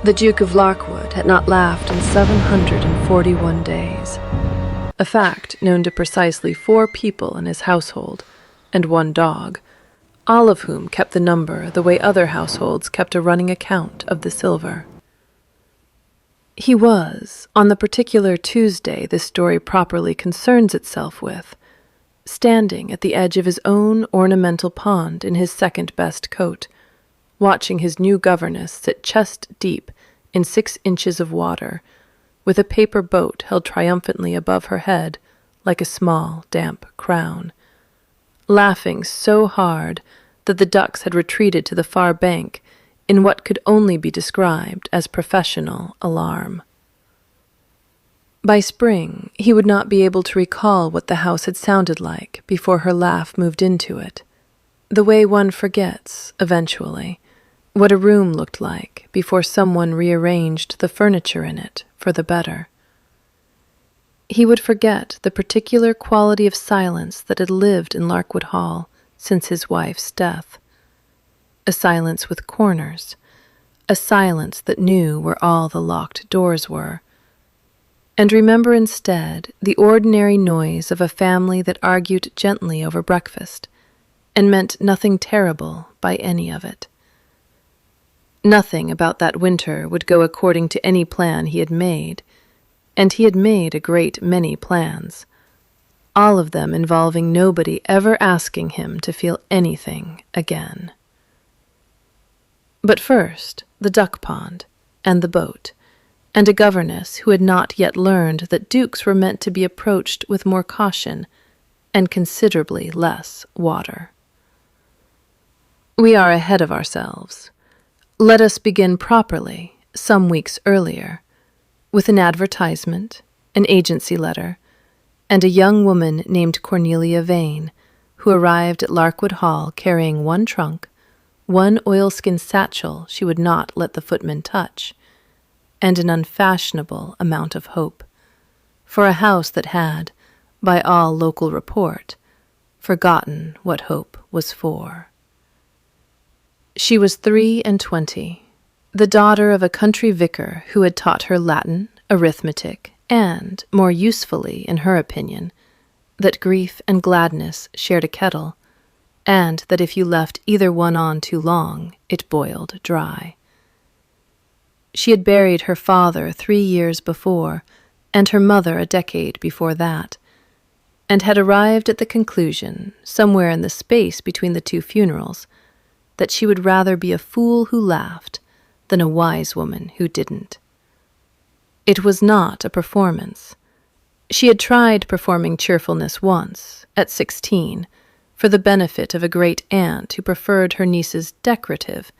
The Duke of Larkwood had not laughed in 741 days, a fact known to precisely 4 people in his household and 1 dog, all of whom kept the number the way other households kept a running account of the silver. He was, on the particular Tuesday this story properly concerns itself with, standing at the edge of his own ornamental pond in his second-best coat, watching his new governess sit chest-deep in 6 inches of water, with a paper boat held triumphantly above her head like a small, damp crown, laughing so hard that the ducks had retreated to the far bank in what could only be described as professional alarm. By spring, he would not be able to recall what the house had sounded like before her laugh moved into it, the way one forgets, eventually, what a room looked like before someone rearranged the furniture in it for the better. He would forget the particular quality of silence that had lived in Larkwood Hall since his wife's death. A silence with corners, a silence that knew where all the locked doors were, and remember instead the ordinary noise of a family that argued gently over breakfast and meant nothing terrible by any of it. Nothing about that winter would go according to any plan he had made, and he had made a great many plans, all of them involving nobody ever asking him to feel anything again. But first, the duck pond, and the boat, and a governess who had not yet learned that dukes were meant to be approached with more caution and considerably less water. We are ahead of ourselves. Let us begin properly, some weeks earlier, with an advertisement, an agency letter, and a young woman named Cornelia Vane, who arrived at Larkwood Hall carrying 1 trunk, 1 oilskin satchel she would not let the footman touch, and an unfashionable amount of hope, for a house that had, by all local report, forgotten what hope was for. She was 23, the daughter of a country vicar who had taught her Latin, arithmetic, and, more usefully in her opinion, that grief and gladness shared a kettle, and that if you left either one on too long, it boiled dry. She had buried her father 3 years before, and her mother a decade before that, and had arrived at the conclusion, somewhere in the space between the 2 funerals, that she would rather be a fool who laughed than a wise woman who didn't. It was not a performance. She had tried performing cheerfulness once, at 16, for the benefit of a great aunt who preferred her niece's decorative,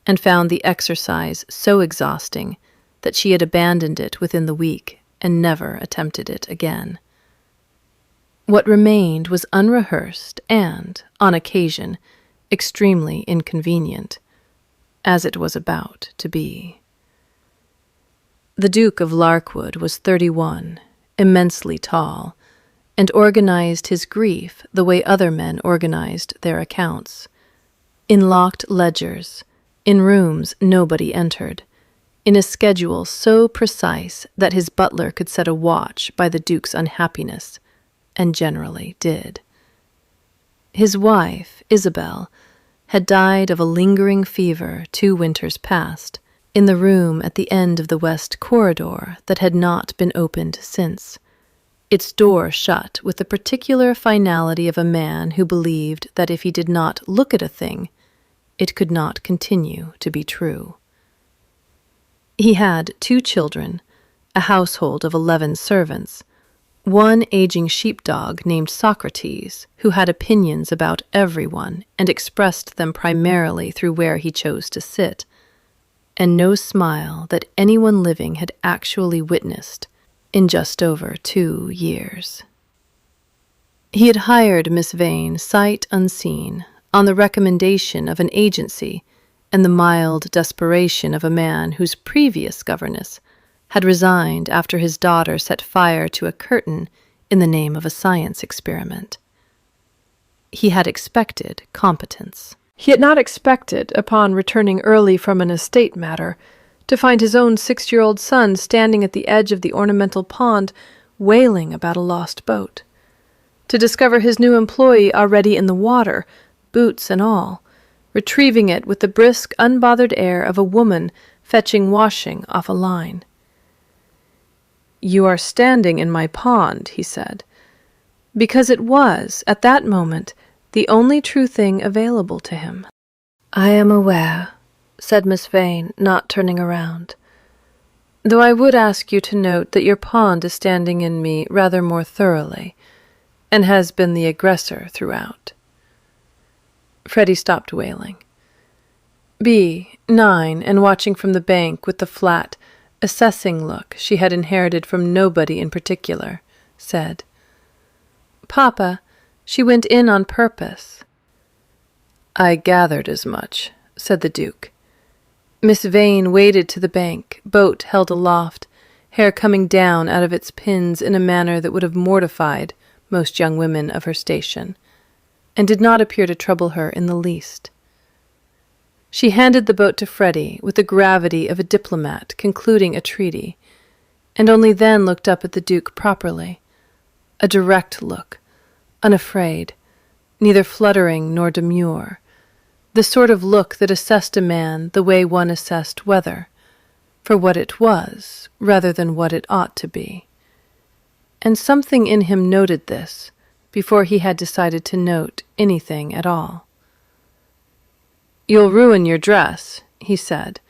and found the exercise so exhausting that she had abandoned it within the week and never attempted it again. What remained was unrehearsed and, on occasion, extremely inconvenient, as it was about to be. The Duke of Larkwood was 31, immensely tall, and organized his grief the way other men organized their accounts, in locked ledgers, in rooms nobody entered, in a schedule so precise that his butler could set a watch by the Duke's unhappiness, and generally did. His wife, Isabel, had died of a lingering fever 2 winters past, in the room at the end of the west corridor that had not been opened since, its door shut with the particular finality of a man who believed that if he did not look at a thing, it could not continue to be true. He had 2 children, a household of 11 servants, 1 aging sheepdog named Socrates, who had opinions about everyone and expressed them primarily through where he chose to sit, and no smile that anyone living had actually witnessed in just over 2 years. He had hired Miss Vane sight unseen on the recommendation of an agency and the mild desperation of a man whose previous governess had resigned after his daughter set fire to a curtain in the name of a science experiment. He had expected competence. He had not expected, upon returning early from an estate matter, to find his own 6-year-old son standing at the edge of the ornamental pond, wailing about a lost boat. To discover his new employee already in the water, boots and all, retrieving it with the brisk, unbothered air of a woman fetching washing off a line. "You are standing in my pond," he said, because it was, at that moment, the only true thing available to him. "I am aware," said Miss Vane, not turning around, "though I would ask you to note that your pond is standing in me rather more thoroughly, and has been the aggressor throughout." Freddie stopped wailing. Bea, 9, and watching from the bank with the flat, assessing look she had inherited from nobody in particular, said, "Papa, she went in on purpose." "I gathered as much," said the Duke. Miss Vane waded to the bank, boat held aloft, hair coming down out of its pins in a manner that would have mortified most young women of her station, and did not appear to trouble her in the least. She handed the boat to Freddie with the gravity of a diplomat concluding a treaty, and only then looked up at the Duke properly. A direct look, unafraid, neither fluttering nor demure, the sort of look that assessed a man the way one assessed weather, for what it was rather than what it ought to be. And something in him noted this before he had decided to note anything at all. "You'll ruin your dress," he said,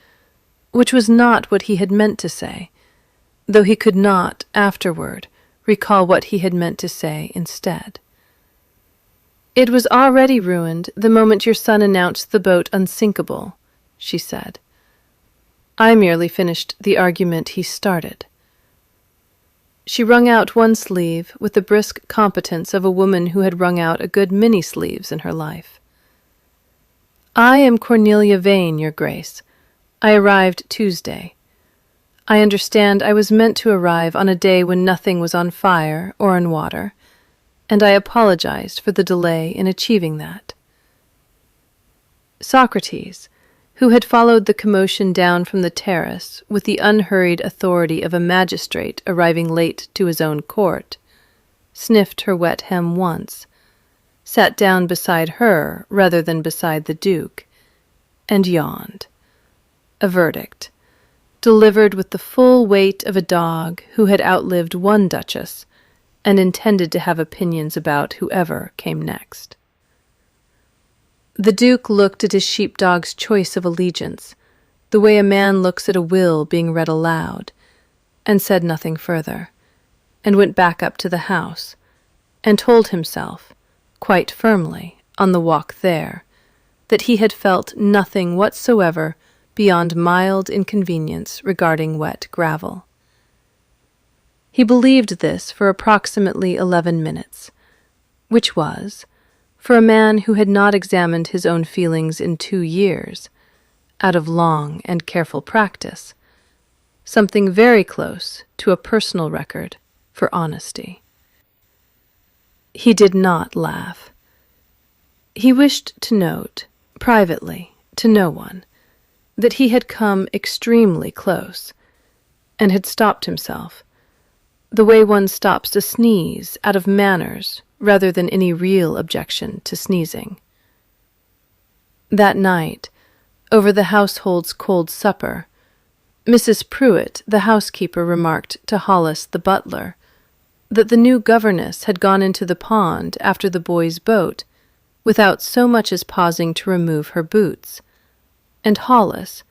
which was not what he had meant to say, though he could not, afterward, recall what he had meant to say instead. "It was already ruined the moment your son announced the boat unsinkable," she said. "I merely finished the argument he started." She wrung out one sleeve with the brisk competence of a woman who had wrung out a good many sleeves in her life. "I am Cornelia Vane, Your Grace. I arrived Tuesday. I understand I was meant to arrive on a day when nothing was on fire or in water, and I apologized for the delay in achieving that." Socrates, who had followed the commotion down from the terrace with the unhurried authority of a magistrate arriving late to his own court, sniffed her wet hem once, sat down beside her rather than beside the Duke, and yawned. A verdict, delivered with the full weight of a dog who had outlived one duchess and intended to have opinions about whoever came next. The Duke looked at his sheepdog's choice of allegiance, the way a man looks at a will being read aloud, and said nothing further, and went back up to the house, and told himself, quite firmly, on the walk there, that he had felt nothing whatsoever beyond mild inconvenience regarding wet gravel. He believed this for approximately 11 minutes, which was, for a man who had not examined his own feelings in 2 years, out of long and careful practice, something very close to a personal record for honesty. He did not laugh. He wished to note, privately, to no one, that he had come extremely close, and had stopped himself, the way one stops a sneeze out of manners rather than any real objection to sneezing. That night, over the household's cold supper, Mrs. Pruitt, the housekeeper, remarked to Hollis, the butler, that the new governess had gone into the pond after the boys' boat without so much as pausing to remove her boots, and Hollis,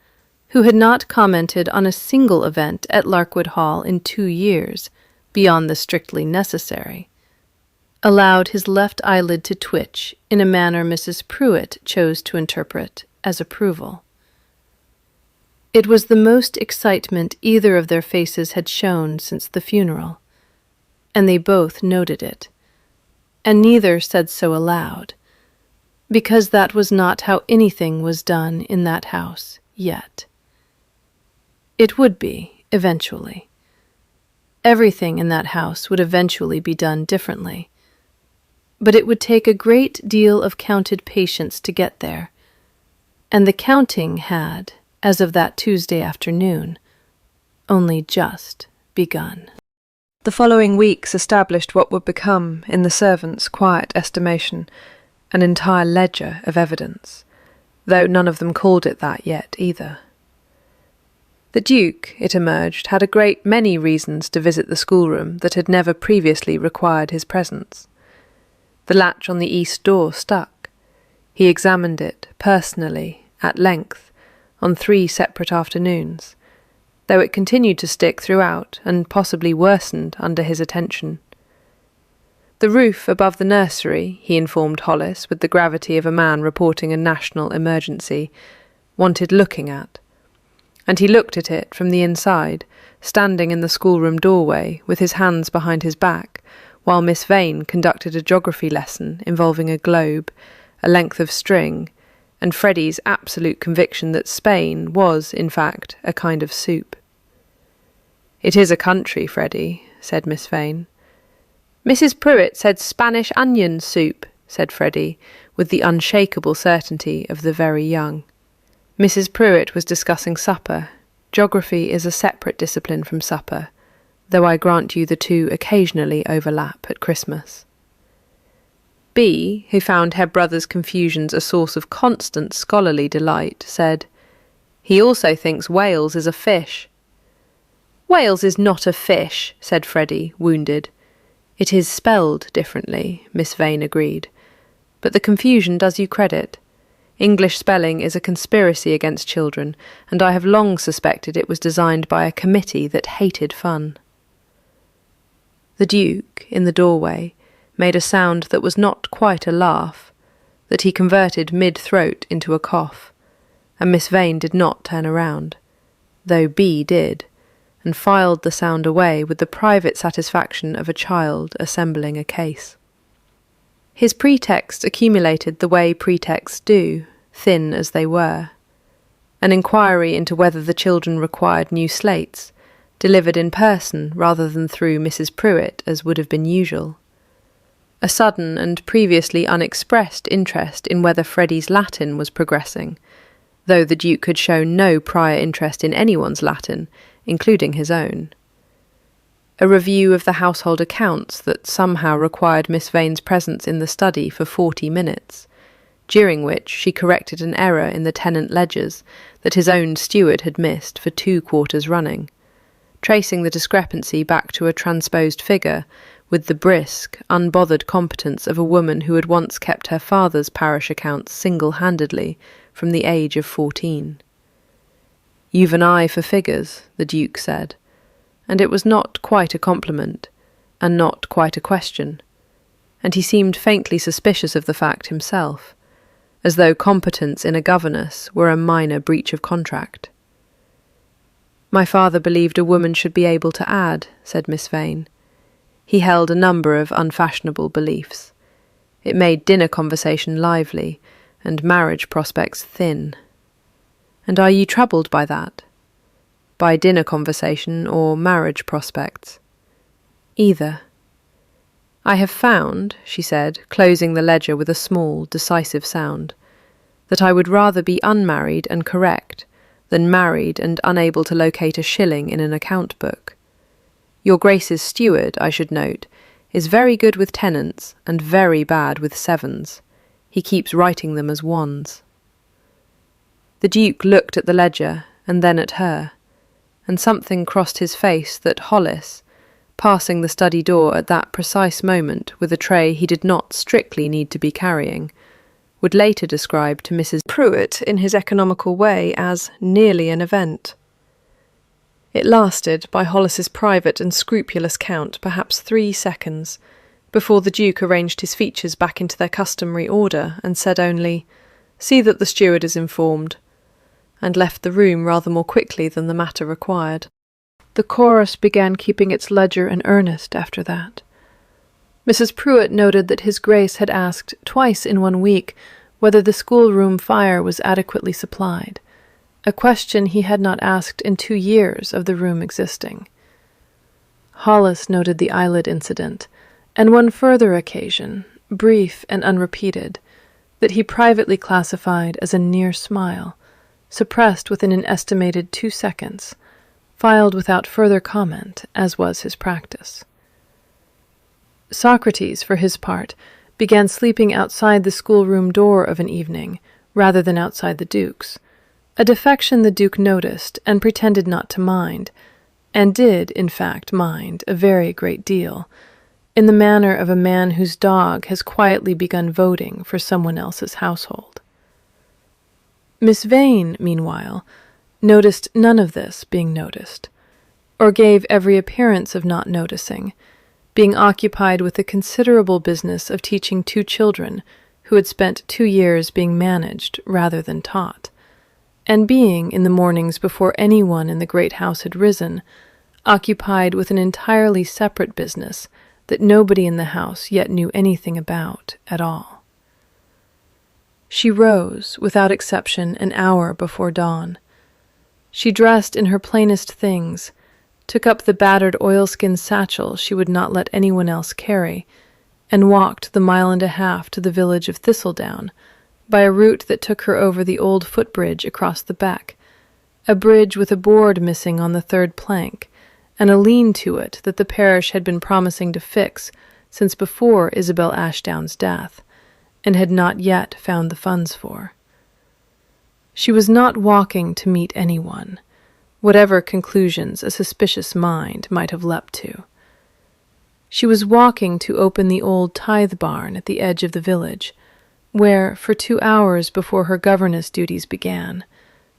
who had not commented on a single event at Larkwood Hall in 2 years beyond the strictly necessary, allowed his left eyelid to twitch in a manner Mrs. Pruitt chose to interpret as approval. It was the most excitement either of their faces had shown since the funeral, and they both noted it, and neither said so aloud, because that was not how anything was done in that house yet. It would be, eventually. Everything in that house would eventually be done differently, but it would take a great deal of counted patience to get there, and the counting had, as of that Tuesday afternoon, only just begun. The following weeks established what would become, in the servants' quiet estimation, an entire ledger of evidence, though none of them called it that yet either. The Duke, it emerged, had a great many reasons to visit the schoolroom that had never previously required his presence. The latch on the east door stuck. He examined it, personally, at length, on 3 separate afternoons, though it continued to stick throughout and possibly worsened under his attention. The roof above the nursery, he informed Hollis with the gravity of a man reporting a national emergency, wanted looking at, and he looked at it from the inside, standing in the schoolroom doorway with his hands behind his back, while Miss Vane conducted a geography lesson involving a globe, a length of string, and Freddie's absolute conviction that Spain was, in fact, a kind of soup. "It is a country, Freddie," said Miss Vane. "Mrs. Pruitt said Spanish onion soup," said Freddie, with the unshakable certainty of the very young. Mrs. Pruitt was discussing supper. Geography is a separate discipline from supper, though I grant you the two occasionally overlap at Christmas. B, who found her brother's confusions a source of constant scholarly delight, said, "He also thinks Wales is a fish." "Wales is not a fish," said Freddie, wounded. "It is spelled differently," Miss Vane agreed, "but the confusion does you credit. English spelling is a conspiracy against children, and I have long suspected it was designed by a committee that hated fun." The Duke, in the doorway, made a sound that was not quite a laugh, that he converted mid-throat into a cough, and Miss Vane did not turn around, though B did, and filed the sound away with the private satisfaction of a child assembling a case. His pretexts accumulated the way pretexts do, thin as they were. An inquiry into whether the children required new slates, delivered in person rather than through Mrs. Pruitt as would have been usual. A sudden and previously unexpressed interest in whether Freddie's Latin was progressing, though the Duke had shown no prior interest in anyone's Latin, including his own. A review of the household accounts that somehow required Miss Vane's presence in the study for 40 minutes, during which she corrected an error in the tenant ledgers that his own steward had missed for 2 quarters running, tracing the discrepancy back to a transposed figure with the brisk, unbothered competence of a woman who had once kept her father's parish accounts single-handedly from the age of 14. "You've an eye for figures," the Duke said, and it was not quite a compliment, and not quite a question, and he seemed faintly suspicious of the fact himself, as though competence in a governess were a minor breach of contract. "My father believed a woman should be able to add," said Miss Vane. "He held a number of unfashionable beliefs. It made dinner conversation lively, and marriage prospects thin. And are you troubled by that? By dinner conversation or marriage prospects?" "Either." "I have found," she said, closing the ledger with a small, decisive sound, "that I would rather be unmarried and correct than married and unable to locate a shilling in an account book. Your Grace's steward, I should note, is very good with tenants and very bad with sevens. He keeps writing them as ones." The Duke looked at the ledger and then at her, and something crossed his face that Hollis, passing the study door at that precise moment with a tray he did not strictly need to be carrying, would later describe to Mrs. Pruitt in his economical way as nearly an event. It lasted, by Hollis's private and scrupulous count, perhaps 3 seconds, before the Duke arranged his features back into their customary order and said only, "See that the steward is informed," and left the room rather more quickly than the matter required. The chorus began keeping its ledger in earnest after that. Mrs. Pruitt noted that His Grace had asked twice in 1 week whether the schoolroom fire was adequately supplied, a question he had not asked in 2 years of the room existing. Hollis noted the eyelid incident, and one further occasion, brief and unrepeated, that he privately classified as a near smile, suppressed within an estimated 2 seconds, filed without further comment, as was his practice. Socrates, for his part, began sleeping outside the schoolroom door of an evening, rather than outside the Duke's, a defection the Duke noticed and pretended not to mind, and did, in fact, mind a very great deal, in the manner of a man whose dog has quietly begun voting for someone else's household. Miss Vane, meanwhile, noticed none of this being noticed, or gave every appearance of not noticing, being occupied with the considerable business of teaching 2 children who had spent 2 years being managed rather than taught, and being, in the mornings before anyone in the great house had risen, occupied with an entirely separate business that nobody in the house yet knew anything about at all. She rose, without exception, an hour before dawn. She dressed in her plainest things, took up the battered oilskin satchel she would not let anyone else carry, and walked the 1.5 miles to the village of Thistledown, by a route that took her over the old footbridge across the beck, a bridge with a board missing on the 3rd plank, and a lean to it that the parish had been promising to fix since before Isabel Ashdown's death, and had not yet found the funds for. She was not walking to meet anyone, whatever conclusions a suspicious mind might have leapt to. She was walking to open the old tithe barn at the edge of the village, where, for 2 hours before her governess duties began,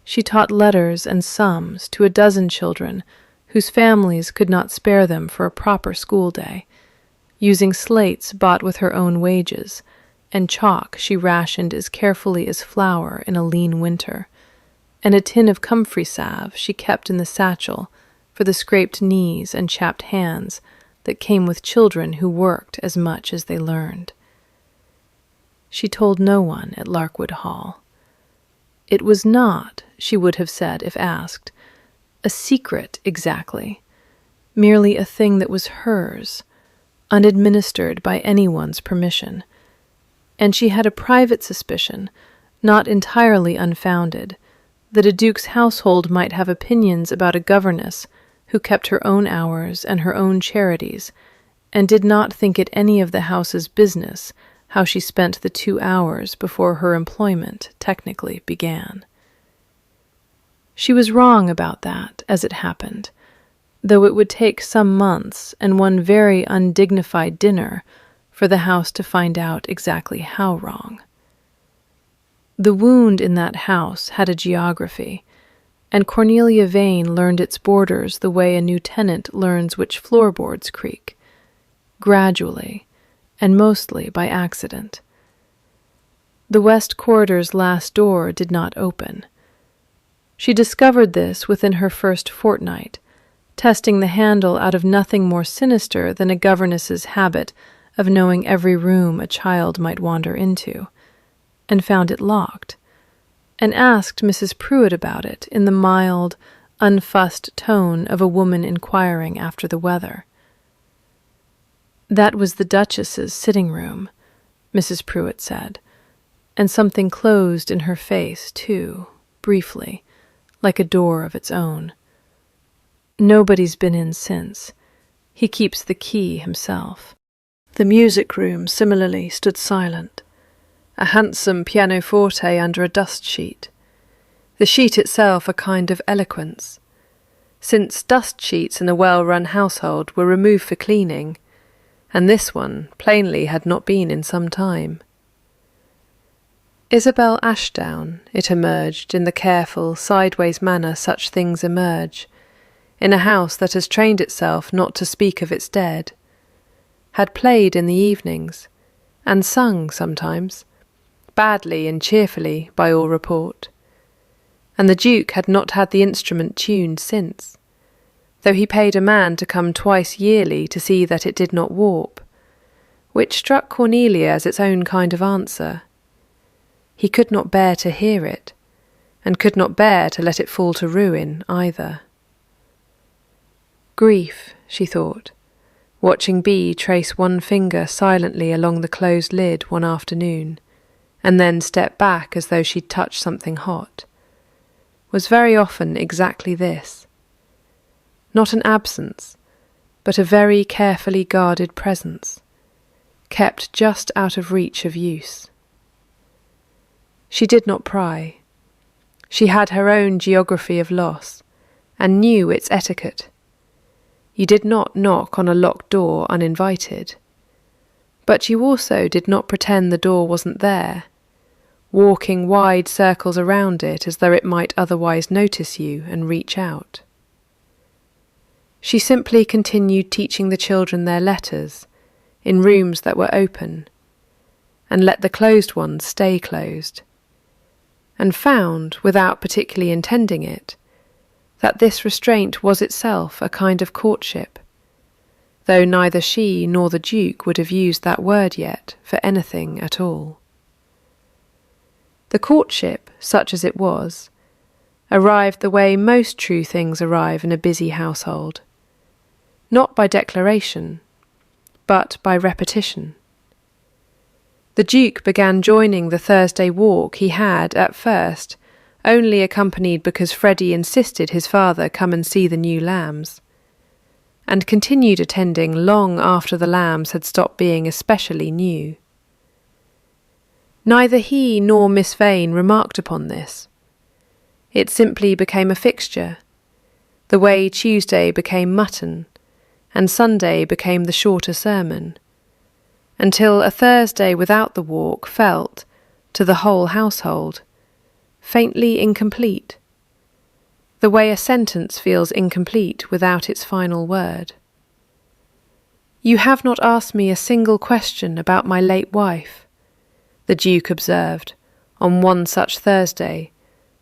she taught letters and sums to a dozen children whose families could not spare them for a proper school day, using slates bought with her own wages, and chalk she rationed as carefully as flour in a lean winter, and a tin of comfrey salve she kept in the satchel for the scraped knees and chapped hands that came with children who worked as much as they learned. She told no one at Larkwood Hall. It was not, she would have said if asked, a secret exactly, merely a thing that was hers, unadministered by anyone's permission, and she had a private suspicion, not entirely unfounded, that a duke's household might have opinions about a governess who kept her own hours and her own charities, and did not think it any of the house's business how she spent the 2 hours before her employment technically began. She was wrong about that, as it happened, though it would take some months and one very undignified dinner for the house to find out exactly how wrong. The wound in that house had a geography, and Cornelia Vane learned its borders the way a new tenant learns which floorboards creak, gradually, and mostly by accident. The west corridor's last door did not open. She discovered this within her first fortnight, testing the handle out of nothing more sinister than a governess's habit of knowing every room a child might wander into, and found it locked, and asked Mrs. Pruitt about it in the mild, unfussed tone of a woman inquiring after the weather. That was the Duchess's sitting room, Mrs. Pruitt said, and something closed in her face, too, briefly, like a door of its own. Nobody's been in since. He keeps the key himself. The music room similarly stood silent, a handsome pianoforte under a dust sheet, the sheet itself a kind of eloquence, since dust sheets in a well-run household were removed for cleaning, and this one plainly had not been in some time. Isabel Ashdown, it emerged in the careful, sideways manner such things emerge, in a house that has trained itself not to speak of its dead, had played in the evenings, and sung sometimes, badly and cheerfully by all report, and the Duke had not had the instrument tuned since, though he paid a man to come twice yearly to see that it did not warp, which struck Cornelia as its own kind of answer. He could not bear to hear it, and could not bear to let it fall to ruin either. Grief, she thought, watching Bea trace one finger silently along the closed lid one afternoon, and then step back as though she'd touched something hot. was very often exactly this. Not an absence, but a very carefully guarded presence, kept just out of reach of use. She did not pry. She had her own geography of loss, and knew its etiquette. You did not knock on a locked door uninvited, but you also did not pretend the door wasn't there, walking wide circles around it as though it might otherwise notice you and reach out. She simply continued teaching the children their letters in rooms that were open, and let the closed ones stay closed, and found, without particularly intending it, that this restraint was itself a kind of courtship, though neither she nor the Duke would have used that word yet for anything at all. The courtship, such as it was, arrived the way most true things arrive in a busy household, not by declaration, but by repetition. The Duke began joining the Thursday walk he had, at first, only accompanied because Freddie insisted his father come and see the new lambs, and continued attending long after the lambs had stopped being especially new. Neither he nor Miss Vane remarked upon this. It simply became a fixture, the way Tuesday became mutton, and Sunday became the shorter sermon, until a Thursday without the walk felt, to the whole household, faintly incomplete, the way a sentence feels incomplete without its final word. "You have not asked me a single question about my late wife," the Duke observed, on one such Thursday,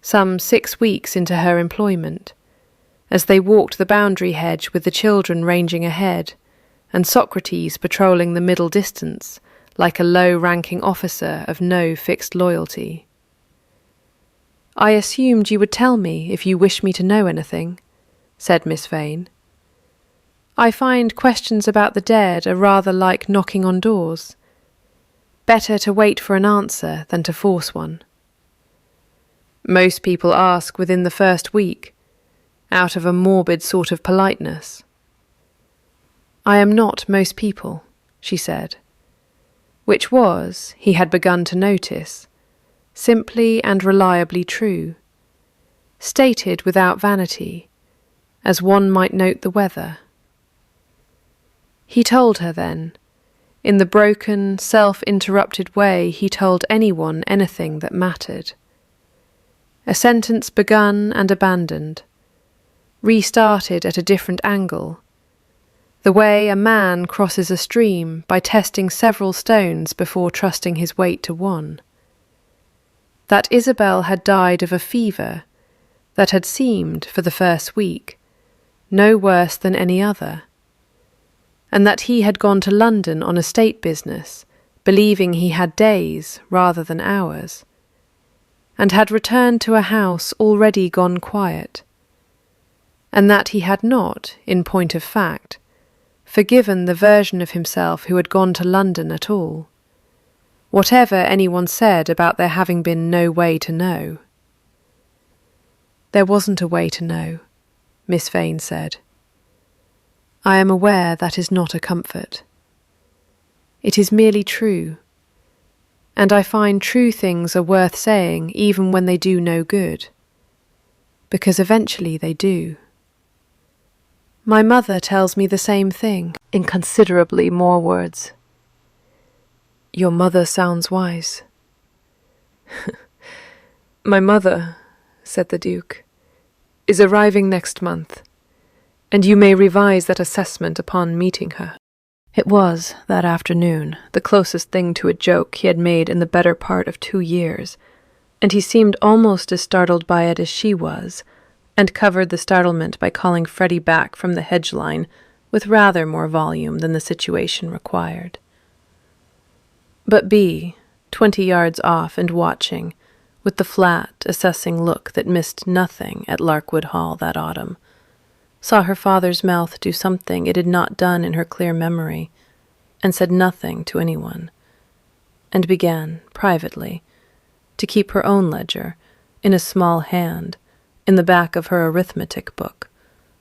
some 6 weeks into her employment, as they walked the boundary hedge with the children ranging ahead, and Socrates patrolling the middle distance like a low-ranking officer of no fixed loyalty. "I assumed you would tell me if you wished me to know anything," said Miss Vane. "I find questions about the dead are rather like knocking on doors. Better to wait for an answer than to force one." "Most people ask within the first week, out of a morbid sort of politeness." "I am not most people," she said, which was, he had begun to notice, simply and reliably true, stated without vanity, as one might note the weather. He told her then, in the broken, self-interrupted way he told anyone anything that mattered. A sentence begun and abandoned, restarted at a different angle, the way a man crosses a stream by testing several stones before trusting his weight to one. That Isabel had died of a fever that had seemed, for the first week, no worse than any other, and that he had gone to London on estate business, believing he had days rather than hours, and had returned to a house already gone quiet, and that he had not, in point of fact, forgiven the version of himself who had gone to London at all, whatever anyone said about there having been no way to know. "There wasn't a way to know," Miss Vane said. "I am aware that is not a comfort. It is merely true, and I find true things are worth saying even when they do no good, because eventually they do. My mother tells me the same thing, in considerably more words." "Your mother sounds wise." "My mother," said the Duke, "is arriving next month, and you may revise that assessment upon meeting her." It was, that afternoon, the closest thing to a joke he had made in the better part of 2 years, and he seemed almost as startled by it as she was, and covered the startlement by calling Freddie back from the hedge line with rather more volume than the situation required. But Bea, 20 yards off and watching, with the flat, assessing look that missed nothing at Larkwood Hall that autumn, saw her father's mouth do something it had not done in her clear memory, and said nothing to anyone, and began, privately, to keep her own ledger, in a small hand, in the back of her arithmetic book,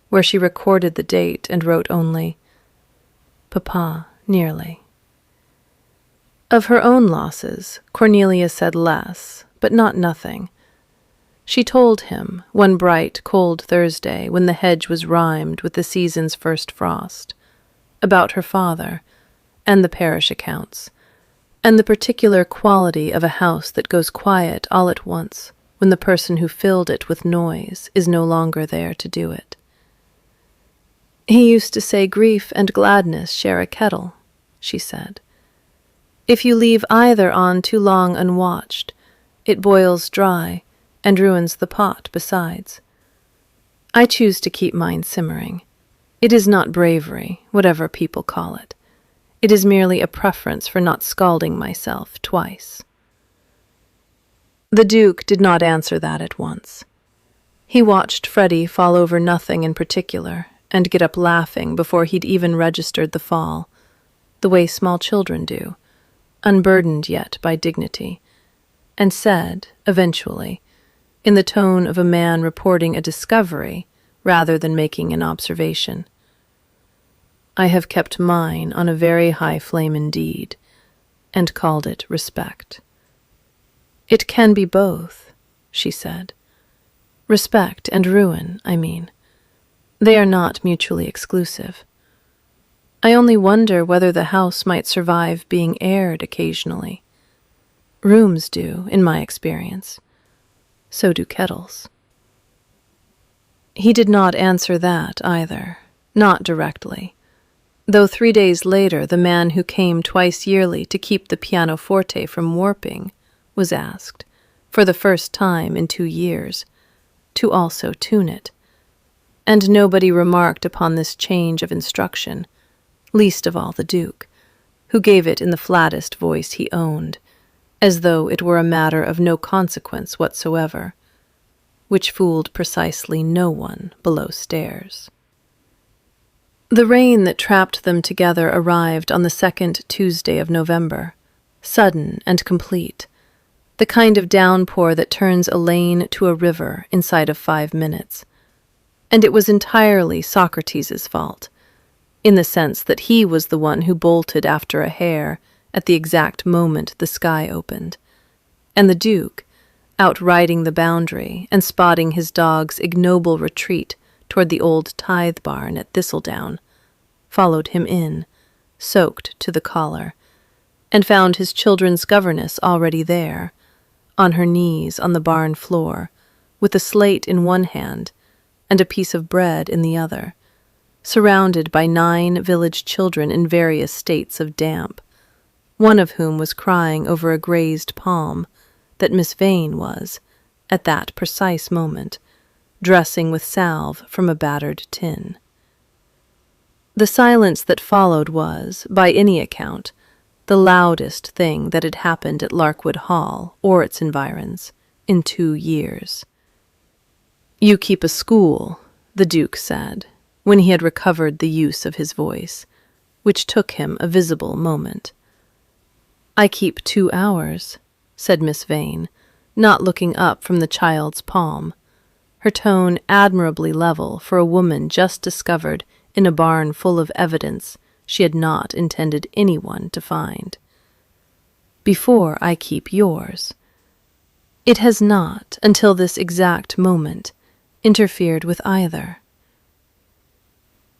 where she recorded the date and wrote only, "Papa, nearly." Of her own losses, Cornelia said less, but not nothing. She told him, one bright, cold Thursday, when the hedge was rimed with the season's first frost, about her father, and the parish accounts, and the particular quality of a house that goes quiet all at once when the person who filled it with noise is no longer there to do it. "He used to say grief and gladness share a kettle," she said. "If you leave either on too long unwatched, it boils dry and ruins the pot besides. I choose to keep mine simmering. It is not bravery, whatever people call it. It is merely a preference for not scalding myself twice." The Duke did not answer that at once. He watched Freddie fall over nothing in particular and get up laughing before he'd even registered the fall, the way small children do, unburdened yet by dignity, and said, eventually, in the tone of a man reporting a discovery rather than making an observation, "I have kept mine on a very high flame indeed, and called it respect." "It can be both," she said. "Respect and ruin, I mean. They are not mutually exclusive. I only wonder whether the house might survive being aired occasionally. Rooms do, in my experience. So do kettles." He did not answer that either, not directly, though 3 days later the man who came twice yearly to keep the pianoforte from warping was asked, for the first time in 2 years, to also tune it, and nobody remarked upon this change of instruction, least of all the Duke, who gave it in the flattest voice he owned, as though it were a matter of no consequence whatsoever, which fooled precisely no one below stairs. The rain that trapped them together arrived on the 2nd Tuesday of November, sudden and complete, the kind of downpour that turns a lane to a river inside of 5 minutes. And it was entirely Socrates' fault, in the sense that he was the one who bolted after a hare at the exact moment the sky opened, and the Duke, out riding the boundary and spotting his dog's ignoble retreat toward the old tithe barn at Thistledown, followed him in, soaked to the collar, and found his children's governess already there, on her knees on the barn floor, with a slate in one hand and a piece of bread in the other, surrounded by 9 village children in various states of damp, one of whom was crying over a grazed palm that Miss Vane was, at that precise moment, dressing with salve from a battered tin. The silence that followed was, by any account, the loudest thing that had happened at Larkwood Hall or its environs in 2 years. "You keep a school," the Duke said, when he had recovered the use of his voice, which took him a visible moment. "I keep 2 hours," said Miss Vane, not looking up from the child's palm, her tone admirably level for a woman just discovered in a barn full of evidence she had not intended anyone to find. "Before I keep yours. It has not, until this exact moment, interfered with either.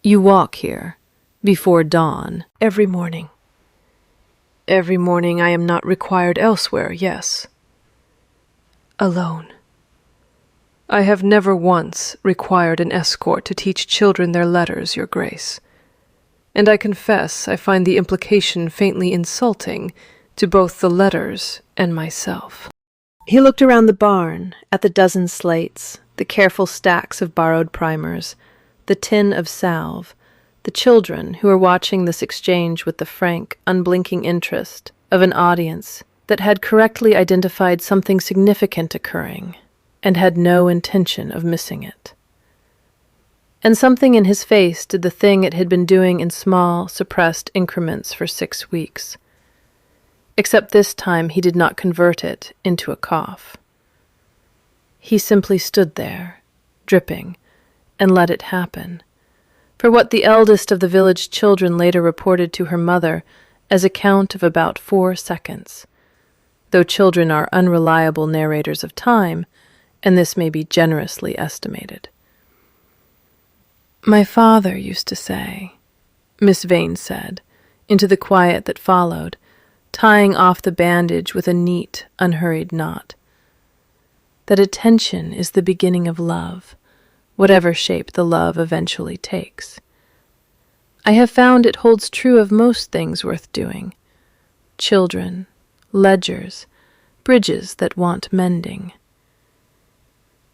You walk here, before dawn, every morning." "Every morning I am not required elsewhere, yes." "Alone." "I have never once required an escort to teach children their letters, Your Grace. And I confess I find the implication faintly insulting to both the letters and myself." He looked around the barn, at the dozen slates, the careful stacks of borrowed primers, the tin of salve, the children who were watching this exchange with the frank, unblinking interest of an audience that had correctly identified something significant occurring and had no intention of missing it. And something in his face did the thing it had been doing in small, suppressed increments for 6 weeks. Except this time he did not convert it into a cough. He simply stood there, dripping, and let it happen. For what the eldest of the village children later reported to her mother as a count of about 4 seconds, though children are unreliable narrators of time, and this may be generously estimated. "My father used to say," Miss Vane said, into the quiet that followed, tying off the bandage with a neat, unhurried knot, "that attention is the beginning of love, whatever shape the love eventually takes. I have found it holds true of most things worth doing: children, ledgers, bridges that want mending."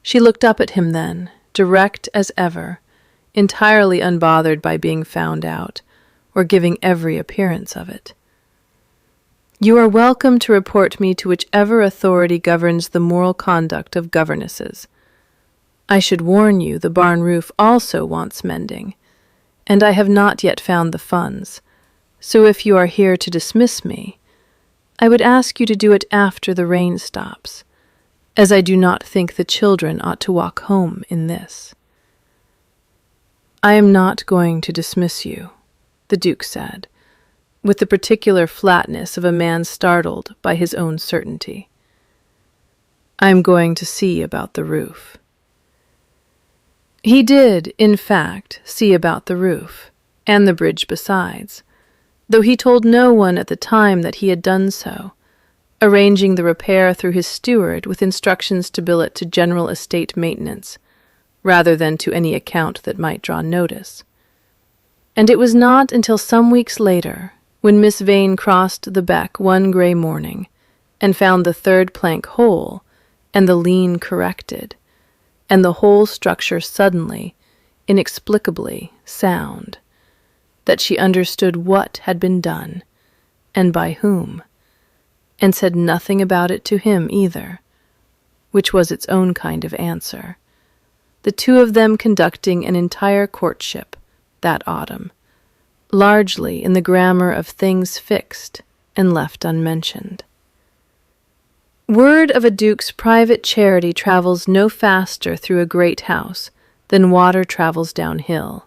She looked up at him then, direct as ever, entirely unbothered by being found out, or giving every appearance of it. "You are welcome to report me to whichever authority governs the moral conduct of governesses. I should warn you the barn roof also wants mending, and I have not yet found the funds, so if you are here to dismiss me, I would ask you to do it after the rain stops, as I do not think the children ought to walk home in this." "I am not going to dismiss you," the Duke said, with the particular flatness of a man startled by his own certainty. "I am going to see about the roof." He did, in fact, see about the roof, and the bridge besides, though he told no one at the time that he had done so, arranging the repair through his steward with instructions to bill it to general estate maintenance, rather than to any account that might draw notice. And it was not until some weeks later, when Miss Vane crossed the beck one grey morning, and found the 3rd plank whole, and the lean corrected, and the whole structure suddenly, inexplicably sound, that she understood what had been done, and by whom, and said nothing about it to him either, which was its own kind of answer, the two of them conducting an entire courtship that autumn, largely in the grammar of things fixed and left unmentioned. Word of a duke's private charity travels no faster through a great house than water travels downhill,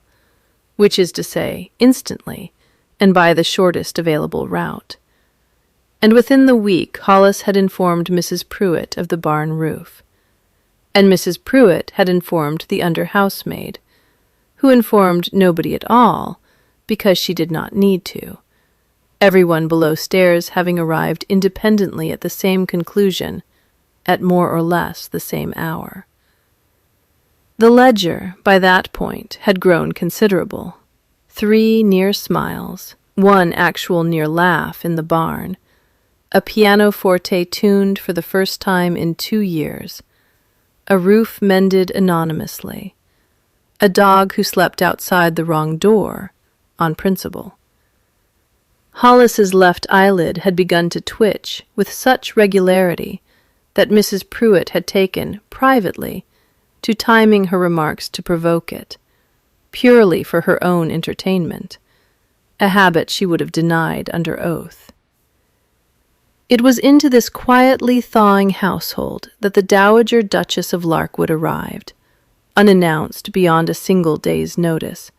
which is to say, instantly, and by the shortest available route. And within the week Hollis had informed Mrs. Pruitt of the barn roof, and Mrs. Pruitt had informed the under-housemaid, who informed nobody at all, because she did not need to, everyone below stairs having arrived independently at the same conclusion, at more or less the same hour. The ledger, by that point, had grown considerable. 3 near smiles, 1 actual near laugh in the barn, a pianoforte tuned for the first time in 2 years, a roof mended anonymously, a dog who slept outside the wrong door, on principle. Hollis's left eyelid had begun to twitch with such regularity that Mrs. Pruitt had taken, privately, to timing her remarks to provoke it, purely for her own entertainment, a habit she would have denied under oath. It was into this quietly thawing household that the Dowager Duchess of Larkwood arrived, unannounced beyond a single day's notice,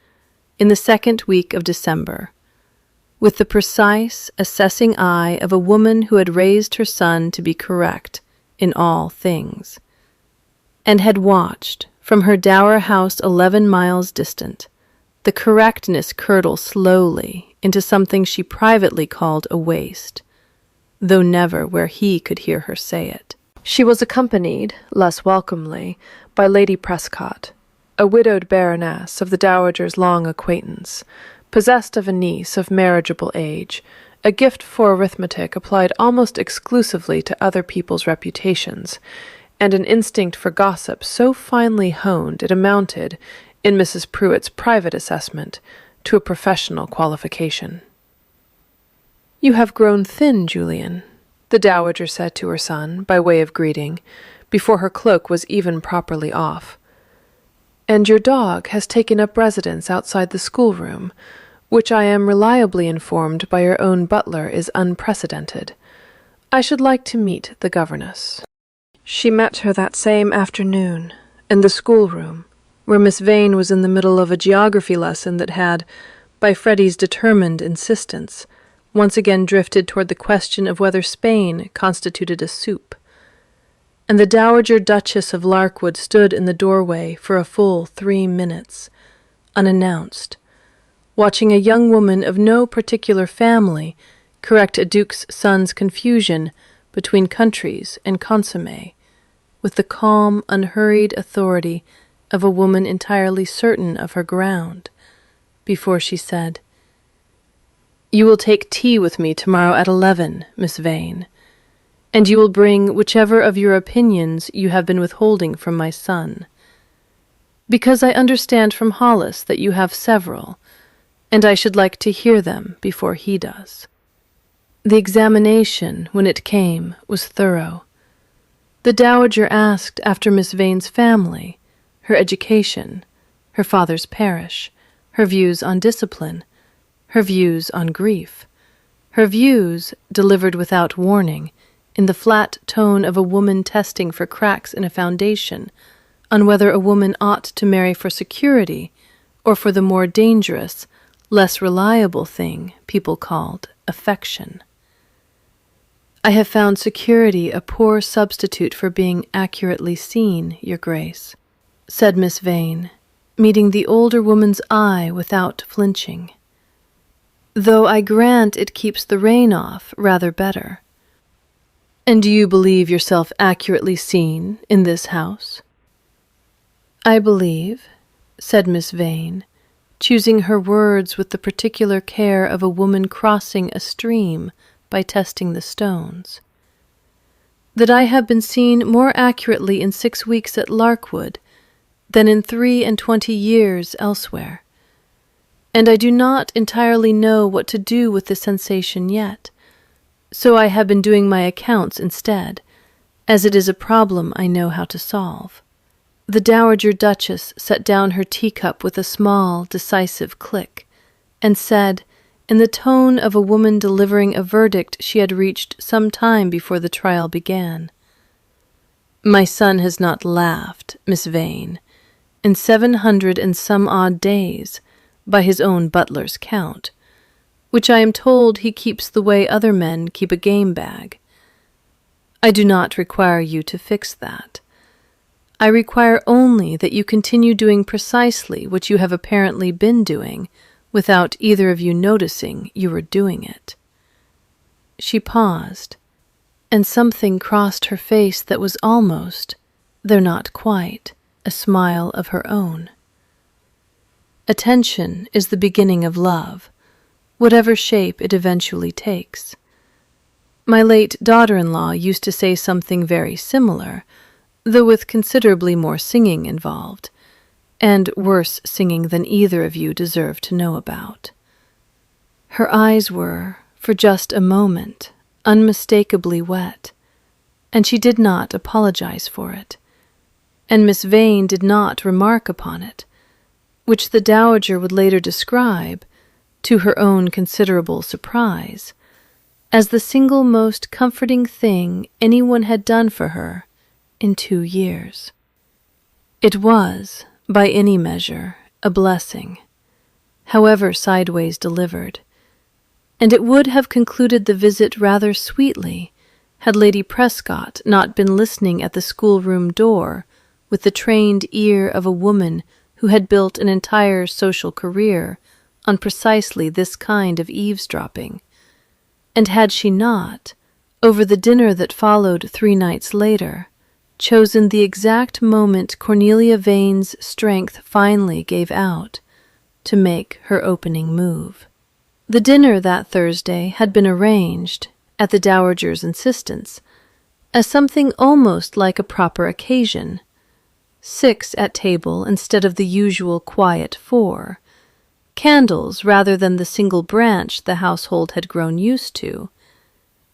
in the 2nd week of December, with the precise, assessing eye of a woman who had raised her son to be correct in all things, and had watched, from her dower house 11 miles distant, the correctness curdle slowly into something she privately called a waste, though never where he could hear her say it. She was accompanied, less welcomely, by Lady Prescott, a widowed baroness of the dowager's long acquaintance, possessed of a niece of marriageable age, a gift for arithmetic applied almost exclusively to other people's reputations, and an instinct for gossip so finely honed it amounted, in Mrs. Pruitt's private assessment, to a professional qualification. "You have grown thin, Julian," the dowager said to her son, by way of greeting, before her cloak was even properly off. "And your dog has taken up residence outside the schoolroom, which I am reliably informed by your own butler is unprecedented. I should like to meet the governess." She met her that same afternoon, and the schoolroom, where Miss Vane was in the middle of a geography lesson that had, by Freddie's determined insistence, once again drifted toward the question of whether Spain constituted a soup. And the Dowager Duchess of Larkwood stood in the doorway for a full 3 minutes, unannounced, watching a young woman of no particular family correct a duke's son's confusion between countries and consommé, with the calm, unhurried authority of a woman entirely certain of her ground, before she said, "You will take tea with me tomorrow at 11, Miss Vane, and you will bring whichever of your opinions you have been withholding from my son, because I understand from Hollis that you have several, and I should like to hear them before he does." The examination, when it came, was thorough. The Dowager asked after Miss Vane's family, her education, her father's parish, her views on discipline, her views on grief, her views, delivered without warning, in the flat tone of a woman testing for cracks in a foundation, on whether a woman ought to marry for security or for the more dangerous, less reliable thing people called affection. "I have found security a poor substitute for being accurately seen, Your Grace," said Miss Vane, meeting the older woman's eye without flinching, "though I grant it keeps the rain off rather better." "And do you believe yourself accurately seen in this house?" "I believe," said Miss Vane, choosing her words with the particular care of a woman crossing a stream by testing the stones, "that I have been seen more accurately in 6 weeks at Larkwood than in 23 years elsewhere. And I do not entirely know what to do with the sensation yet, so I have been doing my accounts instead, as it is a problem I know how to solve." The Dowager Duchess set down her teacup with a small, decisive click, and said, in the tone of a woman delivering a verdict she had reached some time before the trial began, "My son has not laughed, Miss Vane, in 700 and some odd days, by his own butler's count, which I am told he keeps the way other men keep a game bag. I do not require you to fix that. I require only that you continue doing precisely what you have apparently been doing, without either of you noticing you were doing it." She paused, and something crossed her face that was almost, though not quite, a smile of her own. Attention is the beginning of love, whatever shape it eventually takes. My late daughter-in-law used to say something very similar, though with considerably more singing involved, and worse singing than either of you deserve to know about. Her eyes were, for just a moment, unmistakably wet, and she did not apologize for it, and Miss Vane did not remark upon it, which the Dowager would later describe, to her own considerable surprise, as the single most comforting thing anyone had done for her in 2 years. It was, by any measure, a blessing, however sideways delivered, and it would have concluded the visit rather sweetly had Lady Prescott not been listening at the schoolroom door with the trained ear of a woman who had built an entire social career on precisely this kind of eavesdropping, and had she not, over the dinner that followed 3 nights later, chosen the exact moment Cornelia Vane's strength finally gave out to make her opening move. The dinner that Thursday had been arranged, at the Dowager's insistence, as something almost like a proper occasion. 6 at table instead of the usual quiet 4, candles rather than the single branch the household had grown used to,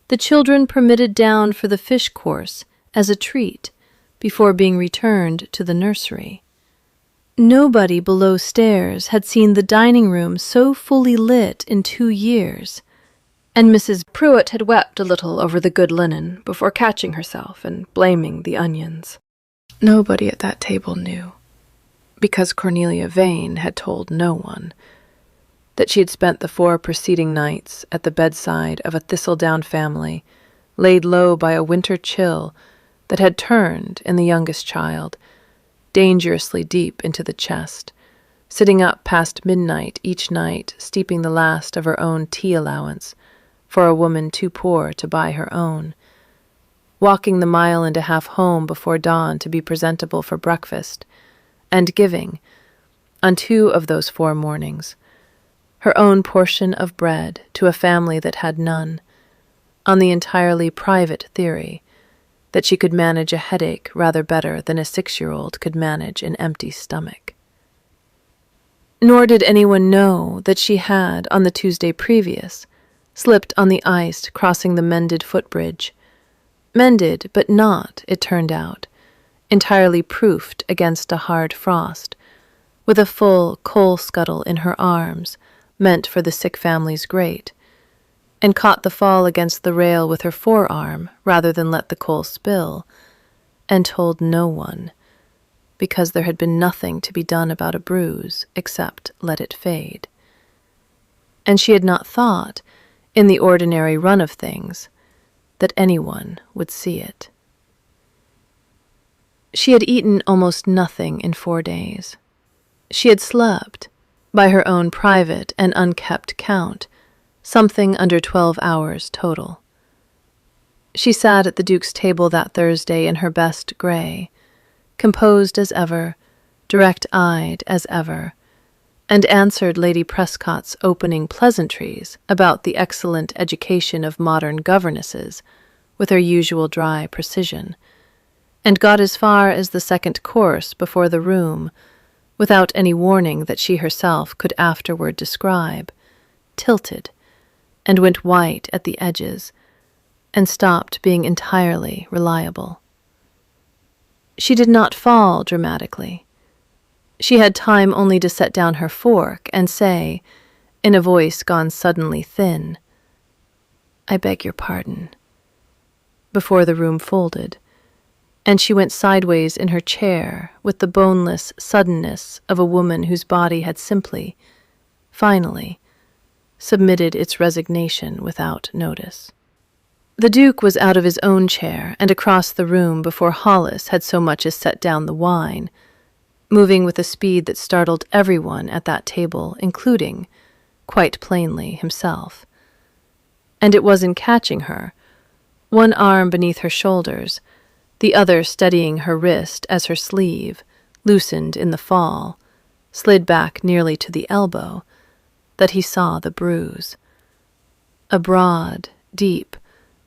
the children permitted down for the fish course as a treat, before being returned to the nursery. Nobody below stairs had seen the dining room so fully lit in 2 years, and Mrs. Pruitt had wept a little over the good linen before catching herself and blaming the onions. Nobody at that table knew, because Cornelia Vane had told no one, that she had spent the 4 preceding nights at the bedside of a thistledown family, laid low by a winter chill that had turned, in the youngest child, dangerously deep into the chest, sitting up past midnight each night, steeping the last of her own tea allowance, for a woman too poor to buy her own, walking the mile and a half home before dawn to be presentable for breakfast, and giving, on 2 of those 4 mornings, her own portion of bread to a family that had none, on the entirely private theory that she could manage a headache rather better than a 6-year-old could manage an empty stomach. Nor did anyone know that she had, on the Tuesday previous, slipped on the ice crossing the mended footbridge, mended but not, it turned out, entirely proofed against a hard frost, with a full coal scuttle in her arms, meant for the sick family's grate, and caught the fall against the rail with her forearm rather than let the coal spill, and told no one, because there had been nothing to be done about a bruise except let it fade. And she had not thought, in the ordinary run of things, that anyone would see it. She had eaten almost nothing in 4 days. She had slept, by her own private and unkept count, something under 12 hours total. She sat at the Duke's table that Thursday in her best gray, composed as ever, direct-eyed as ever, and answered Lady Prescott's opening pleasantries about the excellent education of modern governesses with her usual dry precision, and got as far as the 2nd course before the room, without any warning that she herself could afterward describe, tilted, and went white at the edges, and stopped being entirely reliable. She did not fall dramatically. She had time only to set down her fork and say, in a voice gone suddenly thin, "I beg your pardon," before the room folded, and she went sideways in her chair with the boneless suddenness of a woman whose body had simply, finally, submitted its resignation without notice. The Duke was out of his own chair and across the room before Hollis had so much as set down the wine, moving with a speed that startled everyone at that table, including, quite plainly, himself. And it was in catching her, one arm beneath her shoulders, the other steadying her wrist as her sleeve, loosened in the fall, slid back nearly to the elbow, that he saw the bruise. A broad, deep,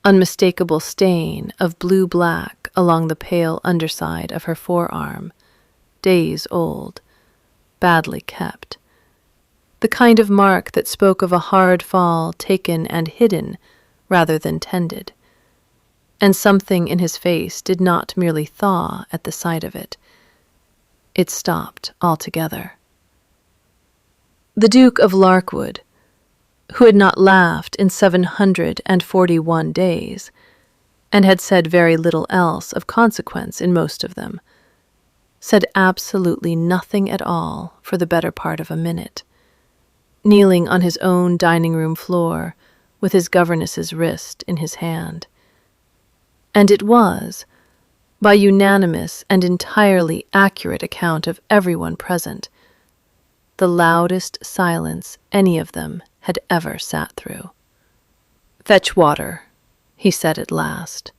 unmistakable stain of blue-black along the pale underside of her forearm, days old, badly kept. The kind of mark that spoke of a hard fall taken and hidden rather than tended. And something in his face did not merely thaw at the sight of it. It stopped altogether. The Duke of Larkwood, who had not laughed in 741 days, and had said very little else of consequence in most of them, said absolutely nothing at all for the better part of a minute, kneeling on his own dining-room floor with his governess's wrist in his hand. And it was, by unanimous and entirely accurate account of everyone present, the loudest silence any of them had ever sat through. "Fetch water," he said at last,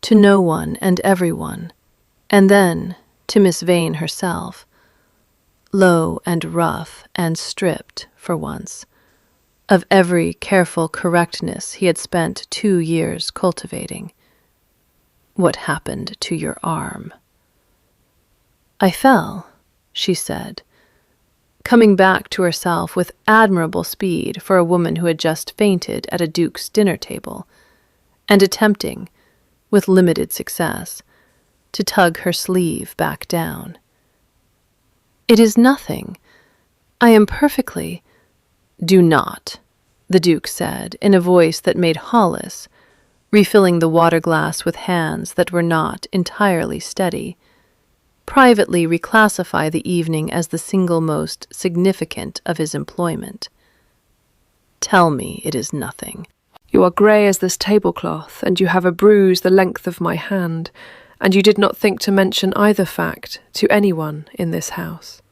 to no one and everyone, and then to Miss Vane herself, low and rough and stripped, for once, of every careful correctness he had spent 2 years cultivating. "What happened to your arm?" "I fell," she said, coming back to herself with admirable speed for a woman who had just fainted at a duke's dinner table, and attempting, with limited success, to tug her sleeve back down. "It is nothing. I am perfectly—" "Do not," the Duke said in a voice that made Hollis, refilling the water glass with hands that were not entirely steady, privately reclassify the evening as the single most significant of his employment. Tell me it is nothing. You are grey as this tablecloth, and you have a bruise the length of my hand, and you did not think to mention either fact to anyone in this house.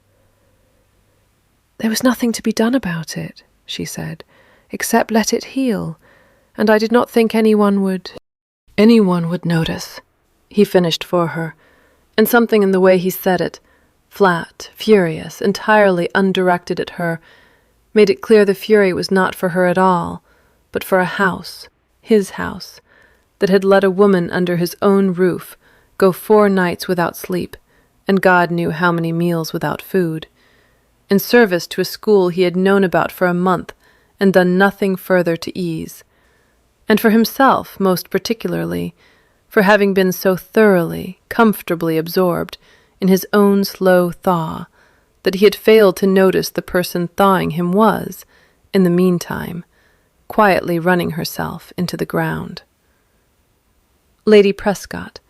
There was nothing to be done about it, she said, except let it heal, and I did not think anyone would notice, he finished for her, and something in the way he said it, flat, furious, entirely undirected at her, made it clear the fury was not for her at all, but for a house, his house, that had let a woman under his own roof go 4 nights without sleep, and God knew how many meals without food, in service to a school he had known about for a month and done nothing further to ease, and for himself most particularly, for having been so thoroughly, comfortably absorbed in his own slow thaw that he had failed to notice the person thawing him was, in the meantime, quietly running herself into the ground. Lady Prescott,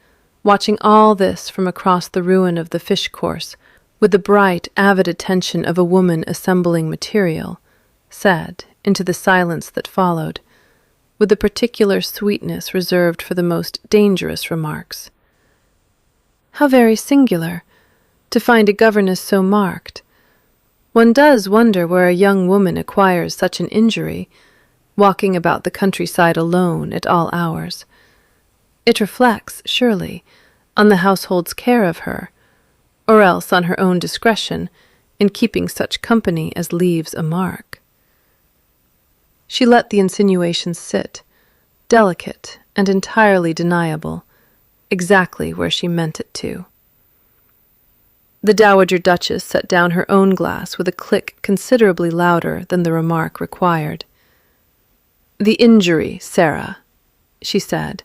watching all this from across the ruin of the fish course, with the bright, avid attention of a woman assembling material, said, into the silence that followed, with the particular sweetness reserved for the most dangerous remarks, "How very singular, to find a governess so marked. One does wonder where a young woman acquires such an injury, walking about the countryside alone at all hours. It reflects, surely, on the household's care of her, or else on her own discretion in keeping such company as leaves a mark." She let the insinuation sit, delicate and entirely deniable, exactly where she meant it to. The Dowager Duchess set down her own glass with a click considerably louder than the remark required. "The injury, Sarah," she said,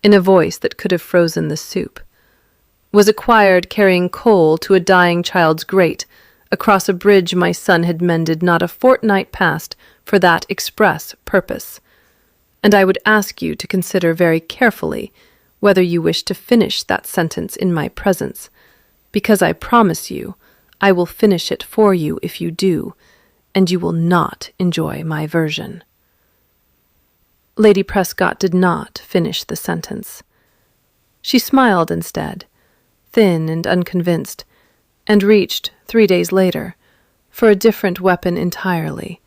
in a voice that could have frozen the soup, "was acquired carrying coal to a dying child's grate across a bridge my son had mended not a fortnight past for that express purpose, and I would ask you to consider very carefully whether you wish to finish that sentence in my presence, because I promise you I will finish it for you if you do, and you will not enjoy my version." Lady Prescott did not finish the sentence. She smiled instead, thin and unconvinced, and reached, 3 days later, for a different weapon entirely,